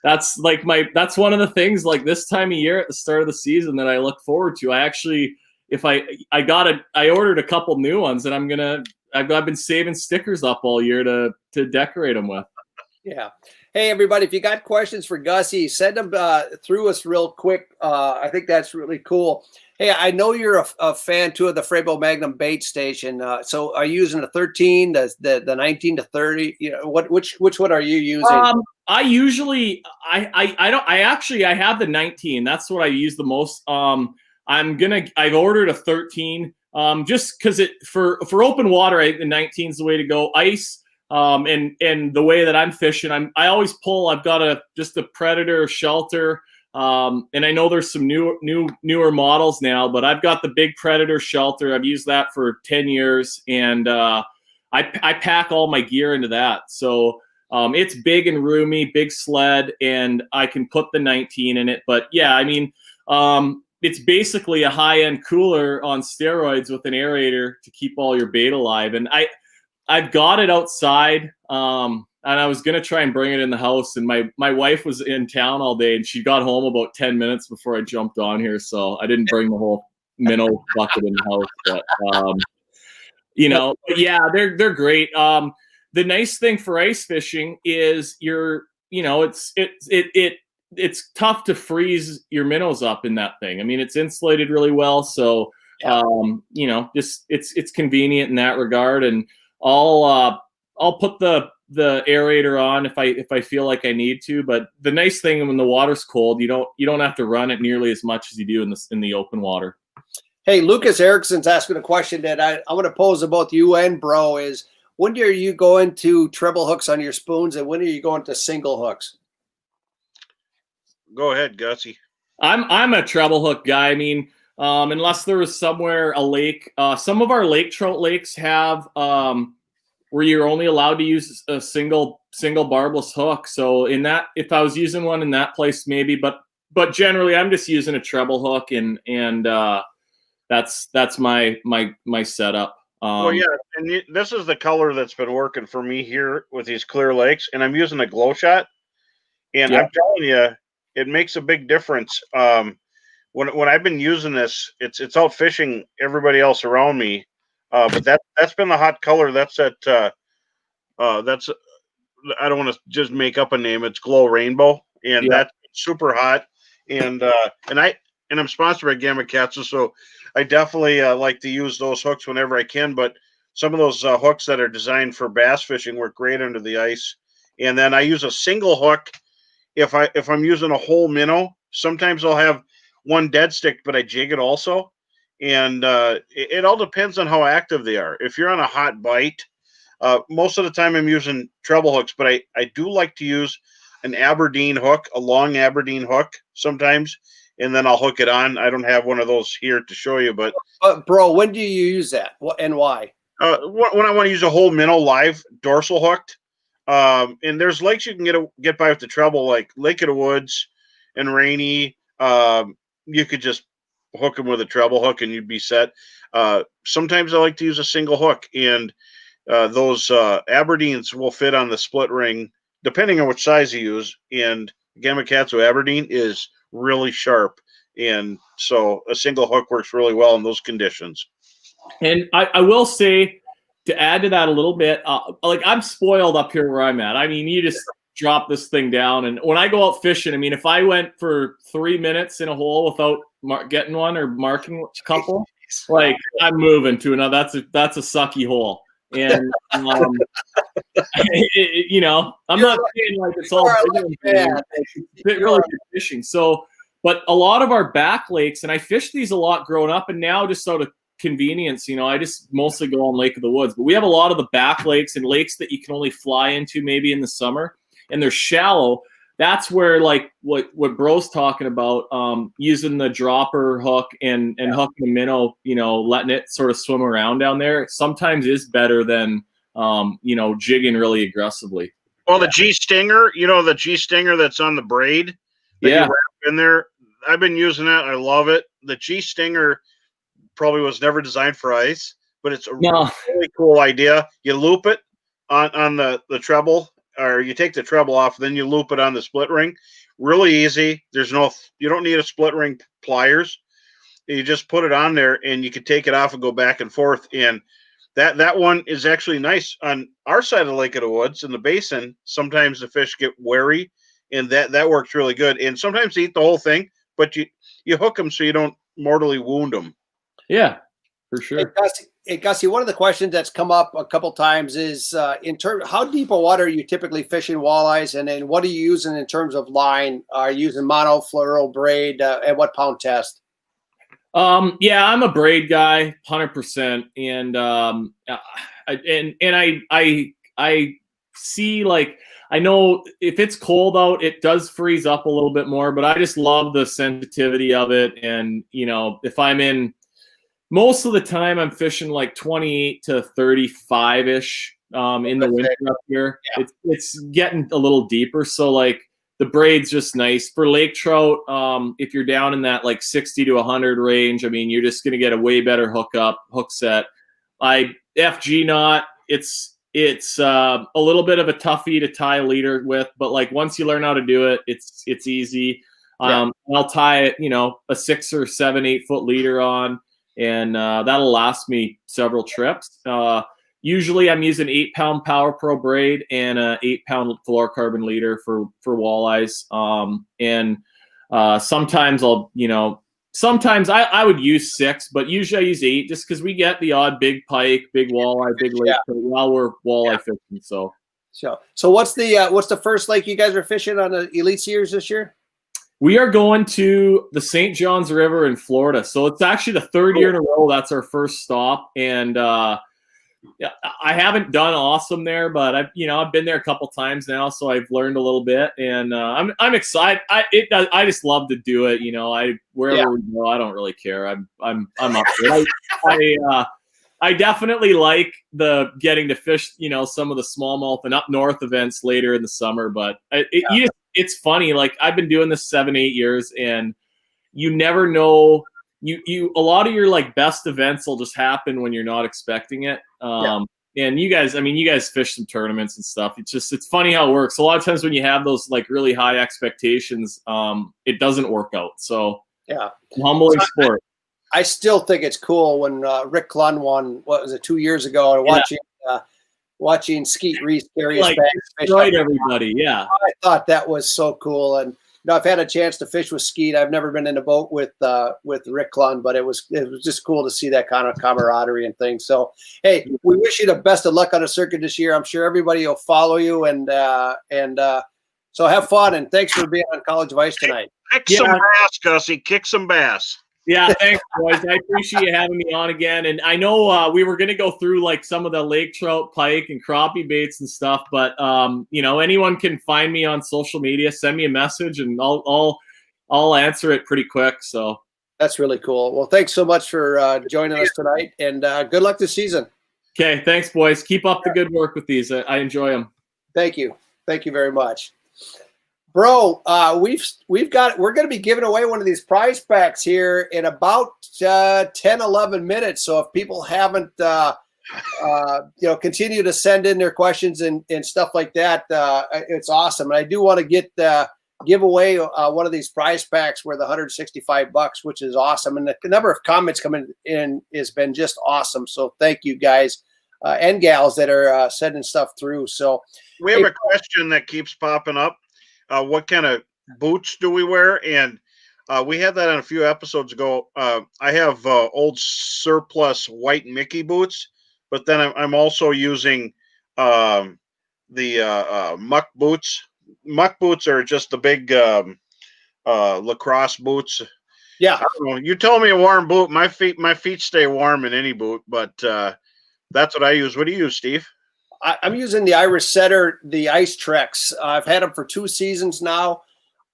that's one of the things like this time of year at the start of the season that I look forward to. I actually, I ordered a couple new ones and I've been saving stickers up all year to decorate them with. Yeah. Hey everybody, if you got questions for Gussie, send them through us real quick. I think that's really cool. Hey, I know you're a fan too of the Frabill Magnum bait station. So are you using the 13, the 19 to 30? You know, which one are you using? I usually I have the 19. That's what I use the most. I've ordered a 13 just because for open water, the 19 is the way to go. Ice and the way that I'm fishing, I always pull. I've got just a Predator Shelter. And I know there's some newer models now, but I've got the big Predator Shelter. I've used that for 10 years and I pack all my gear into that. So it's big and roomy, big sled, and I can put the 19 in it. But yeah, I mean, it's basically a high-end cooler on steroids with an aerator to keep all your bait alive. And I've got it outside, and I was going to try and bring it in the house. And my wife was in town all day, and she got home about 10 minutes before I jumped on here. So I didn't bring the whole minnow bucket in the house. But, you know, but yeah, they're great. The nice thing for ice fishing is it's tough to freeze your minnows up in that thing. I mean, it's insulated really well. So, you know, just it's convenient in that regard. And I'll put the aerator on if I feel like I need to. But the nice thing when the water's cold, you don't have to run it nearly as much as you do in the open water. Hey, Lucas Erickson's asking a question that I want to pose to both you and Bro is, when are you going to treble hooks on your spoons and when are you going to single hooks? Go ahead, Gussie. I'm a treble hook guy. I mean, unless there was somewhere a lake, some of our lake trout lakes have where you're only allowed to use a single barbless hook. So if I was using one in that place, maybe, but generally I'm just using a treble hook and that's my setup. Well, yeah, and this is the color that's been working for me here with these clear lakes, and I'm using a glow shot, and I'm telling you, it makes a big difference. When I've been using this, it's out fishing everybody else around me, but that's been the hot color. That's I don't want to just make up a name. It's Glow Rainbow, and that's super hot, and I'm sponsored by Gamakatsu, so I definitely like to use those hooks whenever I can. But some of those hooks that are designed for bass fishing work great under the ice. And then I use a single hook if I'm using a whole minnow. Sometimes I'll have one dead stick, but I jig it also. And it all depends on how active they are. If you're on a hot bite, most of the time I'm using treble hooks, but I do like to use an Aberdeen hook, a long Aberdeen hook sometimes, and then I'll hook it on. I don't have one of those here to show you, but bro, when do you use that? And why? When I want to use a whole minnow live dorsal hooked, and there's lakes you can get by with the treble, like Lake of the Woods and Rainy. You could just hook them with a treble hook and you'd be set. Sometimes I like to use a single hook, and those Aberdeens will fit on the split ring depending on which size you use. And Gamakatsu Aberdeen is really sharp, and so a single hook works really well in those conditions. And I will say, to add to that a little bit, like I'm spoiled up here where I'm at. I mean, you just drop this thing down, and when I go out fishing, I mean, if I went for 3 minutes in a hole without getting one or marking a couple, like I'm moving to another. That's a sucky hole. And you know, I'm not saying like it's all really good fishing. So, but a lot of our back lakes, and I fished these a lot growing up, and now just out of convenience, you know, I just mostly go on Lake of the Woods. But we have a lot of the back lakes and lakes that you can only fly into maybe in the summer, and they're shallow. That's where, like what Bro's talking about, using the dropper hook and hooking a minnow, you know, letting it sort of swim around down there sometimes is better than, you know, jigging really aggressively. Well, the G Stinger, you know, the G Stinger that's on the braid that you wrap in there, I've been using that. I love it. The G Stinger probably was never designed for ice, but it's a really cool idea. You loop it on the treble, or you take the treble off, then you loop it on the split ring. Really easy. You don't need a split ring pliers. You just put it on there, and you can take it off and go back and forth. And that one is actually nice. On our side of the Lake of the Woods in the basin, sometimes the fish get wary, and that works really good. And sometimes they eat the whole thing, but you hook them so you don't mortally wound them. Yeah, for sure. Hey, Gussie, one of the questions that's come up a couple times is in terms how deep a water are you typically fishing walleyes, and then what are you using in terms of line? Are you using mono, fluoro, braid, at what pound test? Yeah, I'm a braid guy, 100%, and I see, like, I know if it's cold out, it does freeze up a little bit more, but I just love the sensitivity of it, and you know, if I'm in. Most of the time, I'm fishing like 28 to 35-ish in the winter up here. Yeah. It's getting a little deeper, so like the braid's just nice for lake trout. If you're down in that like 60 to 100 range, I mean, you're just gonna get a way better hook set. FG knot. It's a little bit of a toughie to tie a leader with, but like once you learn how to do it, it's easy. I'll tie, you know, a 6 or 7, 8 foot leader on. And that'll last me several trips. Usually I'm using 8-pound Power Pro braid and a 8-pound fluorocarbon leader for walleyes. And sometimes sometimes I would use 6, but usually I use 8 just because we get the odd big pike, big walleye, big lake while we're walleye fishing. So what's the first lake you guys are fishing on the Elite Series this year? We are going to the St. Johns River in Florida. So it's actually the 3rd year in a row. That's our first stop. And I haven't done awesome there, but I've been there a couple times now. So I've learned a little bit, and I'm excited. I just love to do it. You know, wherever we go, I don't really care. I'm up there. I definitely like the getting to fish, you know, some of the smallmouth and up north events later in the summer, but it's funny. Like I've been doing this 7-8 years, and you never know. A lot of your like best events will just happen when you're not expecting it. And you guys fish some tournaments and stuff. It's funny how it works. A lot of times when you have those like really high expectations, it doesn't work out. So humbling sport. I still think it's cool when Rick Clunn won. What was it, 2 years ago? Watching Skeet Reese carry his bag. Destroyed everybody. Yeah, I thought that was so cool, and I've had a chance to fish with Skeet. I've never been in a boat with Rick Clun, but it was just cool to see that kind of camaraderie and things. So, hey, we wish you the best of luck on the circuit this year. I'm sure everybody will follow you, and so have fun, and thanks for being on College of Ice tonight. Kick some bass, Gussie. Kick some bass. Yeah, thanks, boys. I appreciate you having me on again. And I know we were going to go through like some of the lake trout, pike, and crappie baits and stuff, but anyone can find me on social media. Send me a message, and I'll answer it pretty quick. So that's really cool. Well, thanks so much for joining us tonight, and good luck this season. Okay, thanks, boys. Keep up the good work with these. I enjoy them. Thank you very much. Bro, we're going to be giving away one of these prize packs here in about 10, 11 minutes. So if people haven't, continue to send in their questions and stuff like that, it's awesome. And I do want to give away one of these prize packs worth $165, which is awesome. And the number of comments coming in has been just awesome. So thank you guys and gals that are sending stuff through. So we have a question that keeps popping up. What kind of boots do we wear? And we had that on a few episodes ago. I have old surplus white Mickey boots, but then I'm also using the muck boots. Muck boots are just the big lacrosse boots. Yeah. I don't know. You tell me a warm boot. My feet stay warm in any boot, but that's what I use. What do you use, Steve? I'm using the Irish Setter, the Ice Treks. I've had them for 2 seasons now.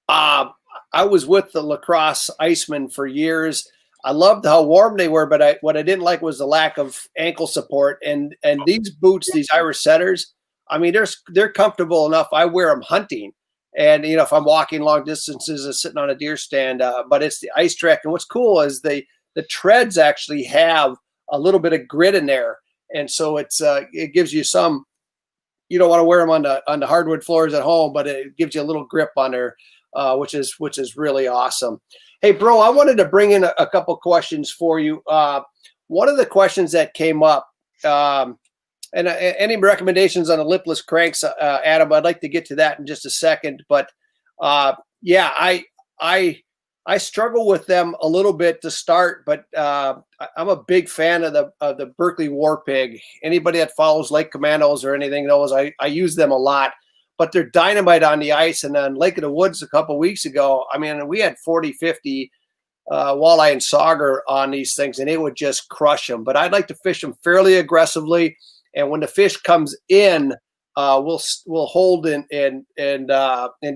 I was with the Lacrosse Iceman for years. I loved how warm they were, but what I didn't like was the lack of ankle support. And these boots, these Irish Setters, I mean, they're comfortable enough. I wear them hunting, and if I'm walking long distances and sitting on a deer stand. But it's the Ice Trek, and what's cool is the treads actually have a little bit of grit in there. And so it gives you some. You don't want to wear them on the hardwood floors at home, but it gives you a little grip on there, which is really awesome. Hey, bro, I wanted to bring in a couple questions for you. One of the questions that came up, and any recommendations on the lipless cranks, Adam? I'd like to get to that in just a second, but yeah, I struggle with them a little bit to start, but I'm a big fan of the Berkley War Pig. Anybody that follows Lake Commandos or anything knows I use them a lot, but they're dynamite on the ice. And then Lake of the Woods a couple of weeks ago, I mean, we had 40, 50 walleye and sauger on these things, and it would just crush them. But I'd like to fish them fairly aggressively, and when the fish comes in, we'll hold and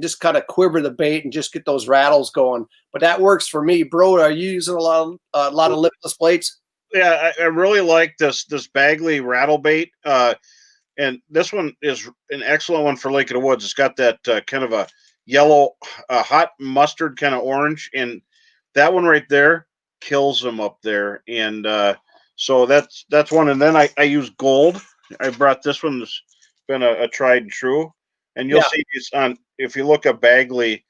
just kind of quiver the bait and just get those rattles going. But that works for me, bro. Are you using a lot of lipless plates? Yeah, I really like this Bagley rattle bait, and this one is an excellent one for Lake of the Woods. It's got that kind of a yellow, hot mustard kind of orange, and that one right there kills them up there. And so that's one. And then I use gold. I brought this one. It's been a tried and true, and you'll see these on. If you look at Bagley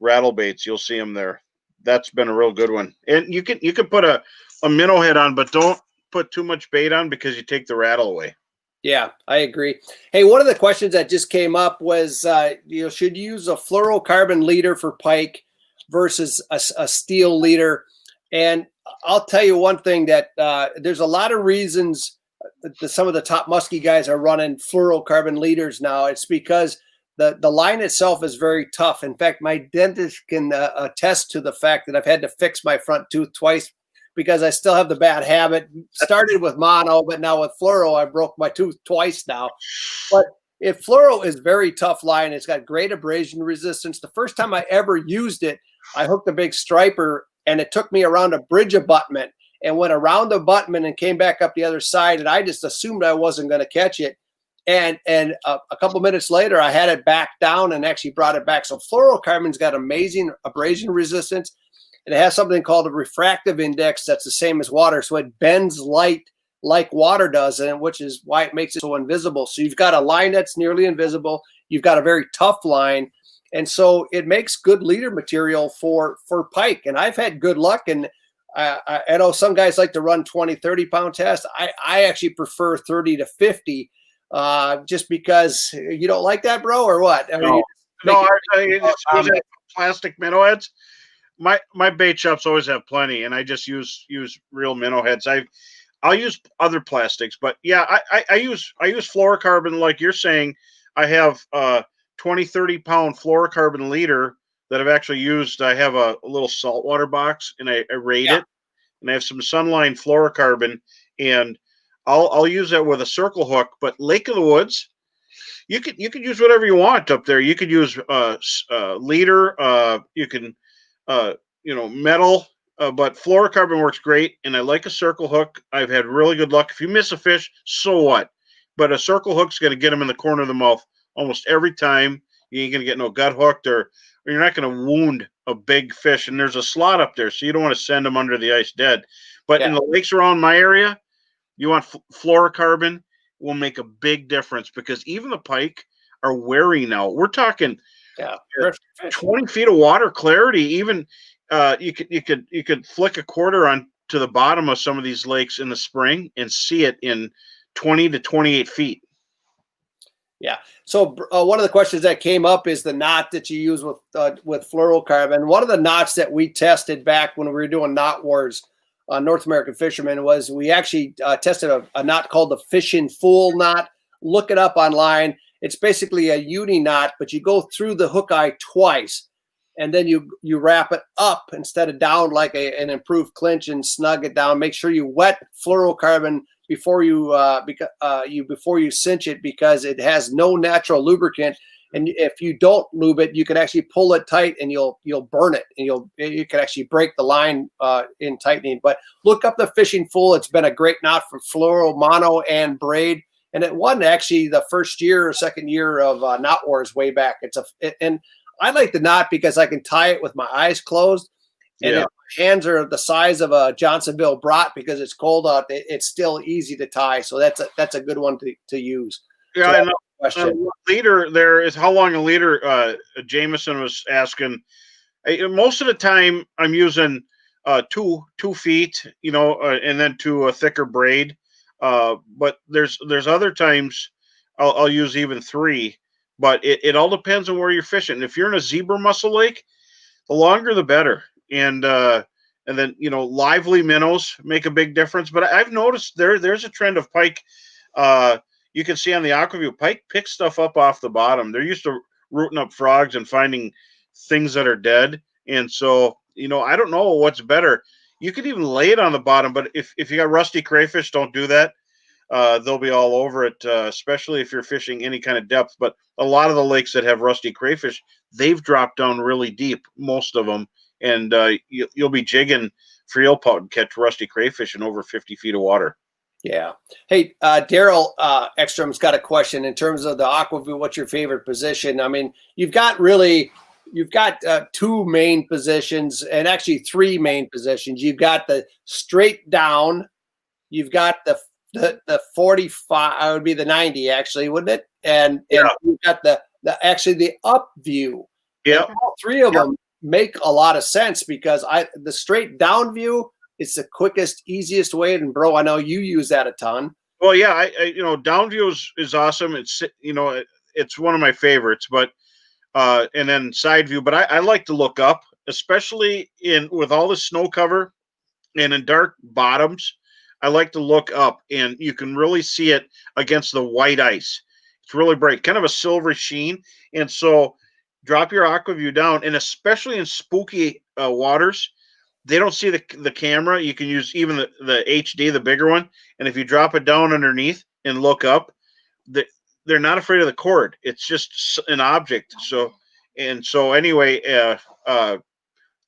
rattle baits, you'll see them there. That's been a real good one. And you can put a minnow head on, but don't put too much bait on because you take the rattle away. Yeah, I agree. Hey, one of the questions that just came up was, should you use a fluorocarbon leader for pike versus a steel leader? And I'll tell you one thing that there's a lot of reasons that some of the top muskie guys are running fluorocarbon leaders now. It's because the line itself is very tough. In fact, my dentist can attest to the fact that I've had to fix my front tooth twice because I still have the bad habit. Started with mono, but now with fluoro, I broke my tooth twice now. But fluoro is very tough line. It's got great abrasion resistance. The first time I ever used it, I hooked a big striper, and it took me around a bridge abutment and went around the abutment and came back up the other side, and I just assumed I wasn't going to catch it. And a couple minutes later, I had it back down and actually brought it back. So fluorocarbon's got amazing abrasion resistance. And it has something called a refractive index that's the same as water. So it bends light like water does, and which is why it makes it so invisible. So you've got a line that's nearly invisible. You've got a very tough line. And so it makes good leader material for pike. And I've had good luck. And I know some guys like to run 20, 30-pound tests. I actually prefer 30 to 50. Just because you don't like that, bro, or what? I mean, No, make those have plastic minnow heads. My bait shops always have plenty, and I just use real minnow heads. I'll use other plastics, but yeah, I use fluorocarbon like you're saying. I have 20-30 pound fluorocarbon leader that I've actually used. I have a little saltwater box, and I rate it, and I have some Sunline fluorocarbon, and I'll use that with a circle hook. But Lake of the Woods, you could use whatever you want up there. You could use leader. You can metal. But fluorocarbon works great, and I like a circle hook. I've had really good luck. If you miss a fish, so what? But a circle hook's going to get them in the corner of the mouth almost every time. You ain't going to get no gut hooked, or you're not going to wound a big fish. And there's a slot up there, so you don't want to send them under the ice dead. But in the lakes around my area, you want fluorocarbon will make a big difference, because even the pike are wary now. We're talking 20 feet of water clarity. Even you could flick a quarter on to the bottom of some of these lakes in the spring and see it in 20 to 28 feet. Yeah. So one of the questions that came up is the knot that you use with fluorocarbon. One of the knots that we tested back when we were doing Knot Wars on North American Fishermen was we actually tested a knot called the Fishing Fool knot. Look it up online. It's basically a uni knot, but you go through the hook eye twice, and then you wrap it up instead of down like an improved clinch, and snug it down. Make sure you wet fluorocarbon before you cinch it, because it has no natural lubricant. And if you don't lube it, you can actually pull it tight, and you'll burn it, and you can actually break the line in tightening. But look up the Fishing Fool. It's been a great knot for fluoro, mono, and braid. And it won actually the first year or second year of Knot Wars way back. And I like the knot because I can tie it with my eyes closed, and if my hands are the size of a Johnsonville brat because it's cold out, it's still easy to tie. So that's a good one to use. Yeah, so I know. Leader there is how long a leader. Jameson was asking. Most of the time, I'm using 2 feet, and then to a thicker braid. But there's other times I'll use even 3. But it all depends on where you're fishing. If you're in a zebra mussel lake, the longer the better. And then lively minnows make a big difference. But I've noticed there's a trend of pike. You can see on the Aqua-Vu, pike pick stuff up off the bottom. They're used to rooting up frogs and finding things that are dead. And so I don't know what's better. You could even lay it on the bottom, but if you got rusty crayfish, don't do that. They'll be all over it, especially if you're fishing any kind of depth. But a lot of the lakes that have rusty crayfish, they've dropped down really deep, most of them, and you'll be jigging for eelpout and catch rusty crayfish in over 50 feet of water. Yeah. Hey, Daryl Ekstrom's got a question in terms of the Aqua-Vu. What's your favorite position? I mean, you've got 2 main positions, and actually 3 main positions. You've got the straight down. You've got the 45. Would be the 90 actually, wouldn't it? And you've got the up view. Yeah. All 3 of them make a lot of sense, because the straight down view is the quickest, easiest way. And bro, I know you use that a ton. Well, yeah, I down view is awesome. It's it's one of my favorites, but and then side view. But I like to look up, especially with all the snow cover and in dark bottoms. I like to look up, and you can really see it against the white ice. It's really bright, kind of a silvery sheen. And so drop your Aqua-Vu down, and especially in spooky waters, they don't see the camera. You can use even the HD, the bigger one. And if you drop it down underneath and look up, they're not afraid of the cord. It's just an object. So anyway,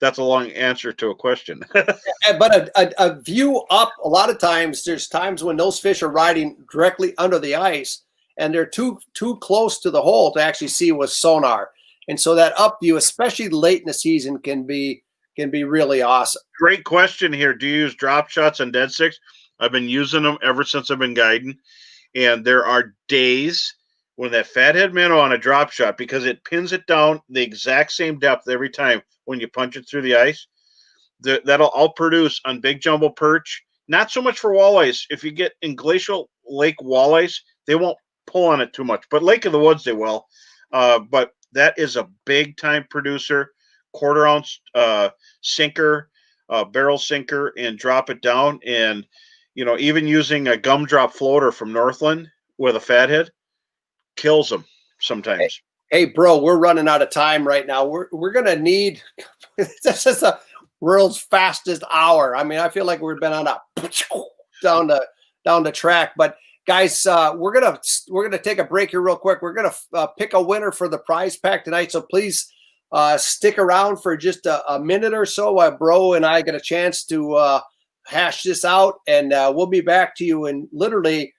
that's a long answer to a question. But a view up, a lot of times, there's times when those fish are riding directly under the ice, and they're too close to the hole to actually see with sonar. And so that up view, especially late in the season, can be really awesome. Great question here. Do you use drop shots and dead sticks? I've been using them ever since I've been guiding. And there are days when that fathead minnow on a drop shot, because it pins it down the exact same depth every time when you punch it through the ice, that'll all produce on big jumbo perch. Not so much for walleyes. If you get in glacial lake walleyes, they won't pull on it too much. But Lake of the Woods, they will. But that is a big time producer. 1/4 ounce sinker, barrel sinker, and drop it down. And, even using a gumdrop floater from Northland with a fathead kills them sometimes. Hey, bro, we're running out of time right now. We're going to need – this is the world's fastest hour. I mean, I feel like we've been on a down the track. But, guys, we're gonna take a break here real quick. We're going to pick a winner for the prize pack tonight. So please stick around for just a minute or so while Bro and I get a chance to hash this out. And we'll be back to you in literally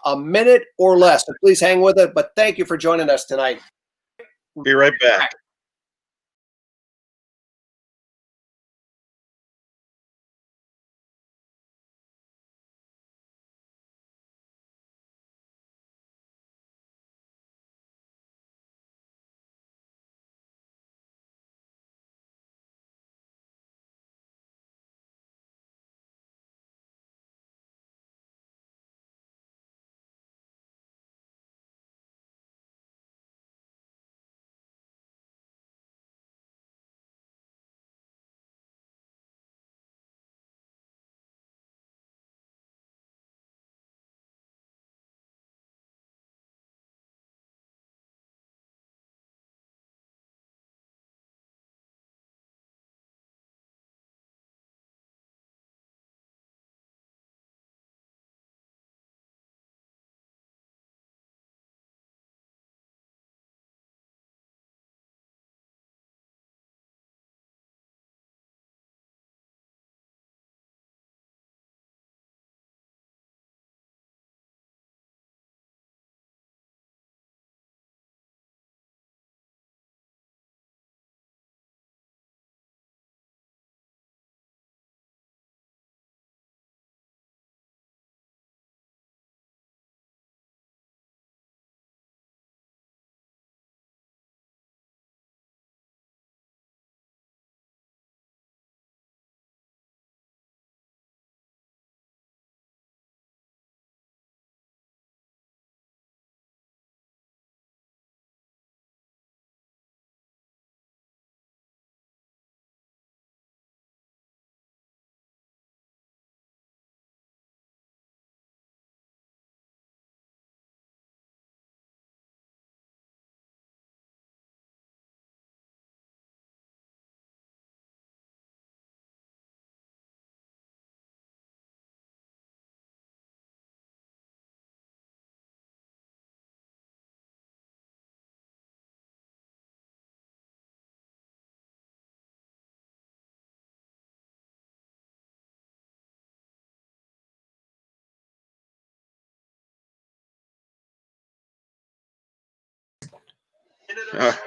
a minute or less. So please hang with it. But thank you for joining us tonight. Be right back.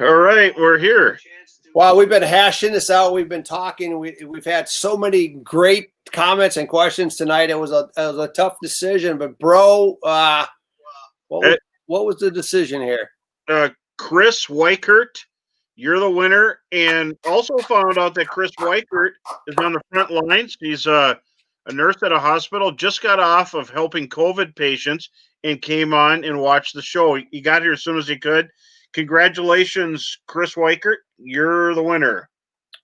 All right, we're here. Wow, we've been hashing this out. We've been talking. We've had so many great comments and questions tonight. It was a tough decision, but Bro, what was the decision here? Chris Weichert, you're the winner, and also found out that Chris Weichert is on the front lines. He's a nurse at a hospital, just got off of helping COVID patients and came on and watched the show. He got here as soon as he could. Congratulations, Chris Weichert. You're the winner.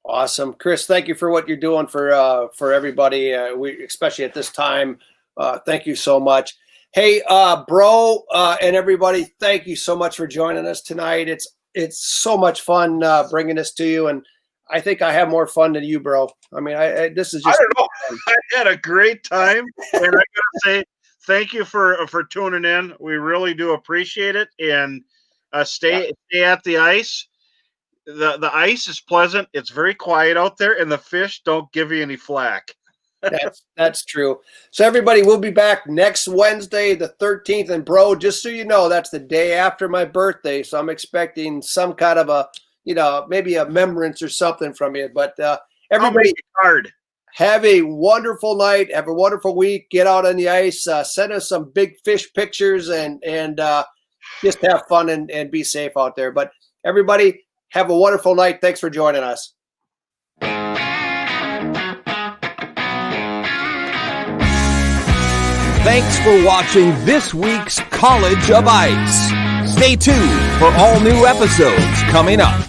Awesome. Chris, thank you for what you're doing for everybody. We especially at this time. Thank you so much. Hey, Bro, and everybody, thank you so much for joining us tonight. It's so much fun bringing this to you, and I think I have more fun than you, Bro. I mean, this is just. I don't know. I had a great time, and I gotta say thank you for tuning in. We really do appreciate it, and stay at the ice. The ice is pleasant. It's very quiet out there, and the fish don't give you any flack. That's true. So everybody, we'll be back next Wednesday, the 13th. And Bro, just so you know, that's the day after my birthday. So I'm expecting some kind of maybe a remembrance or something from you. But everybody, have a wonderful night. Have a wonderful week. Get out on the ice. Send us some big fish pictures and just have fun and be safe out there. But everybody, have a wonderful night. Thanks for joining us. Thanks for watching this week's College of Ice. Stay tuned for all new episodes coming up.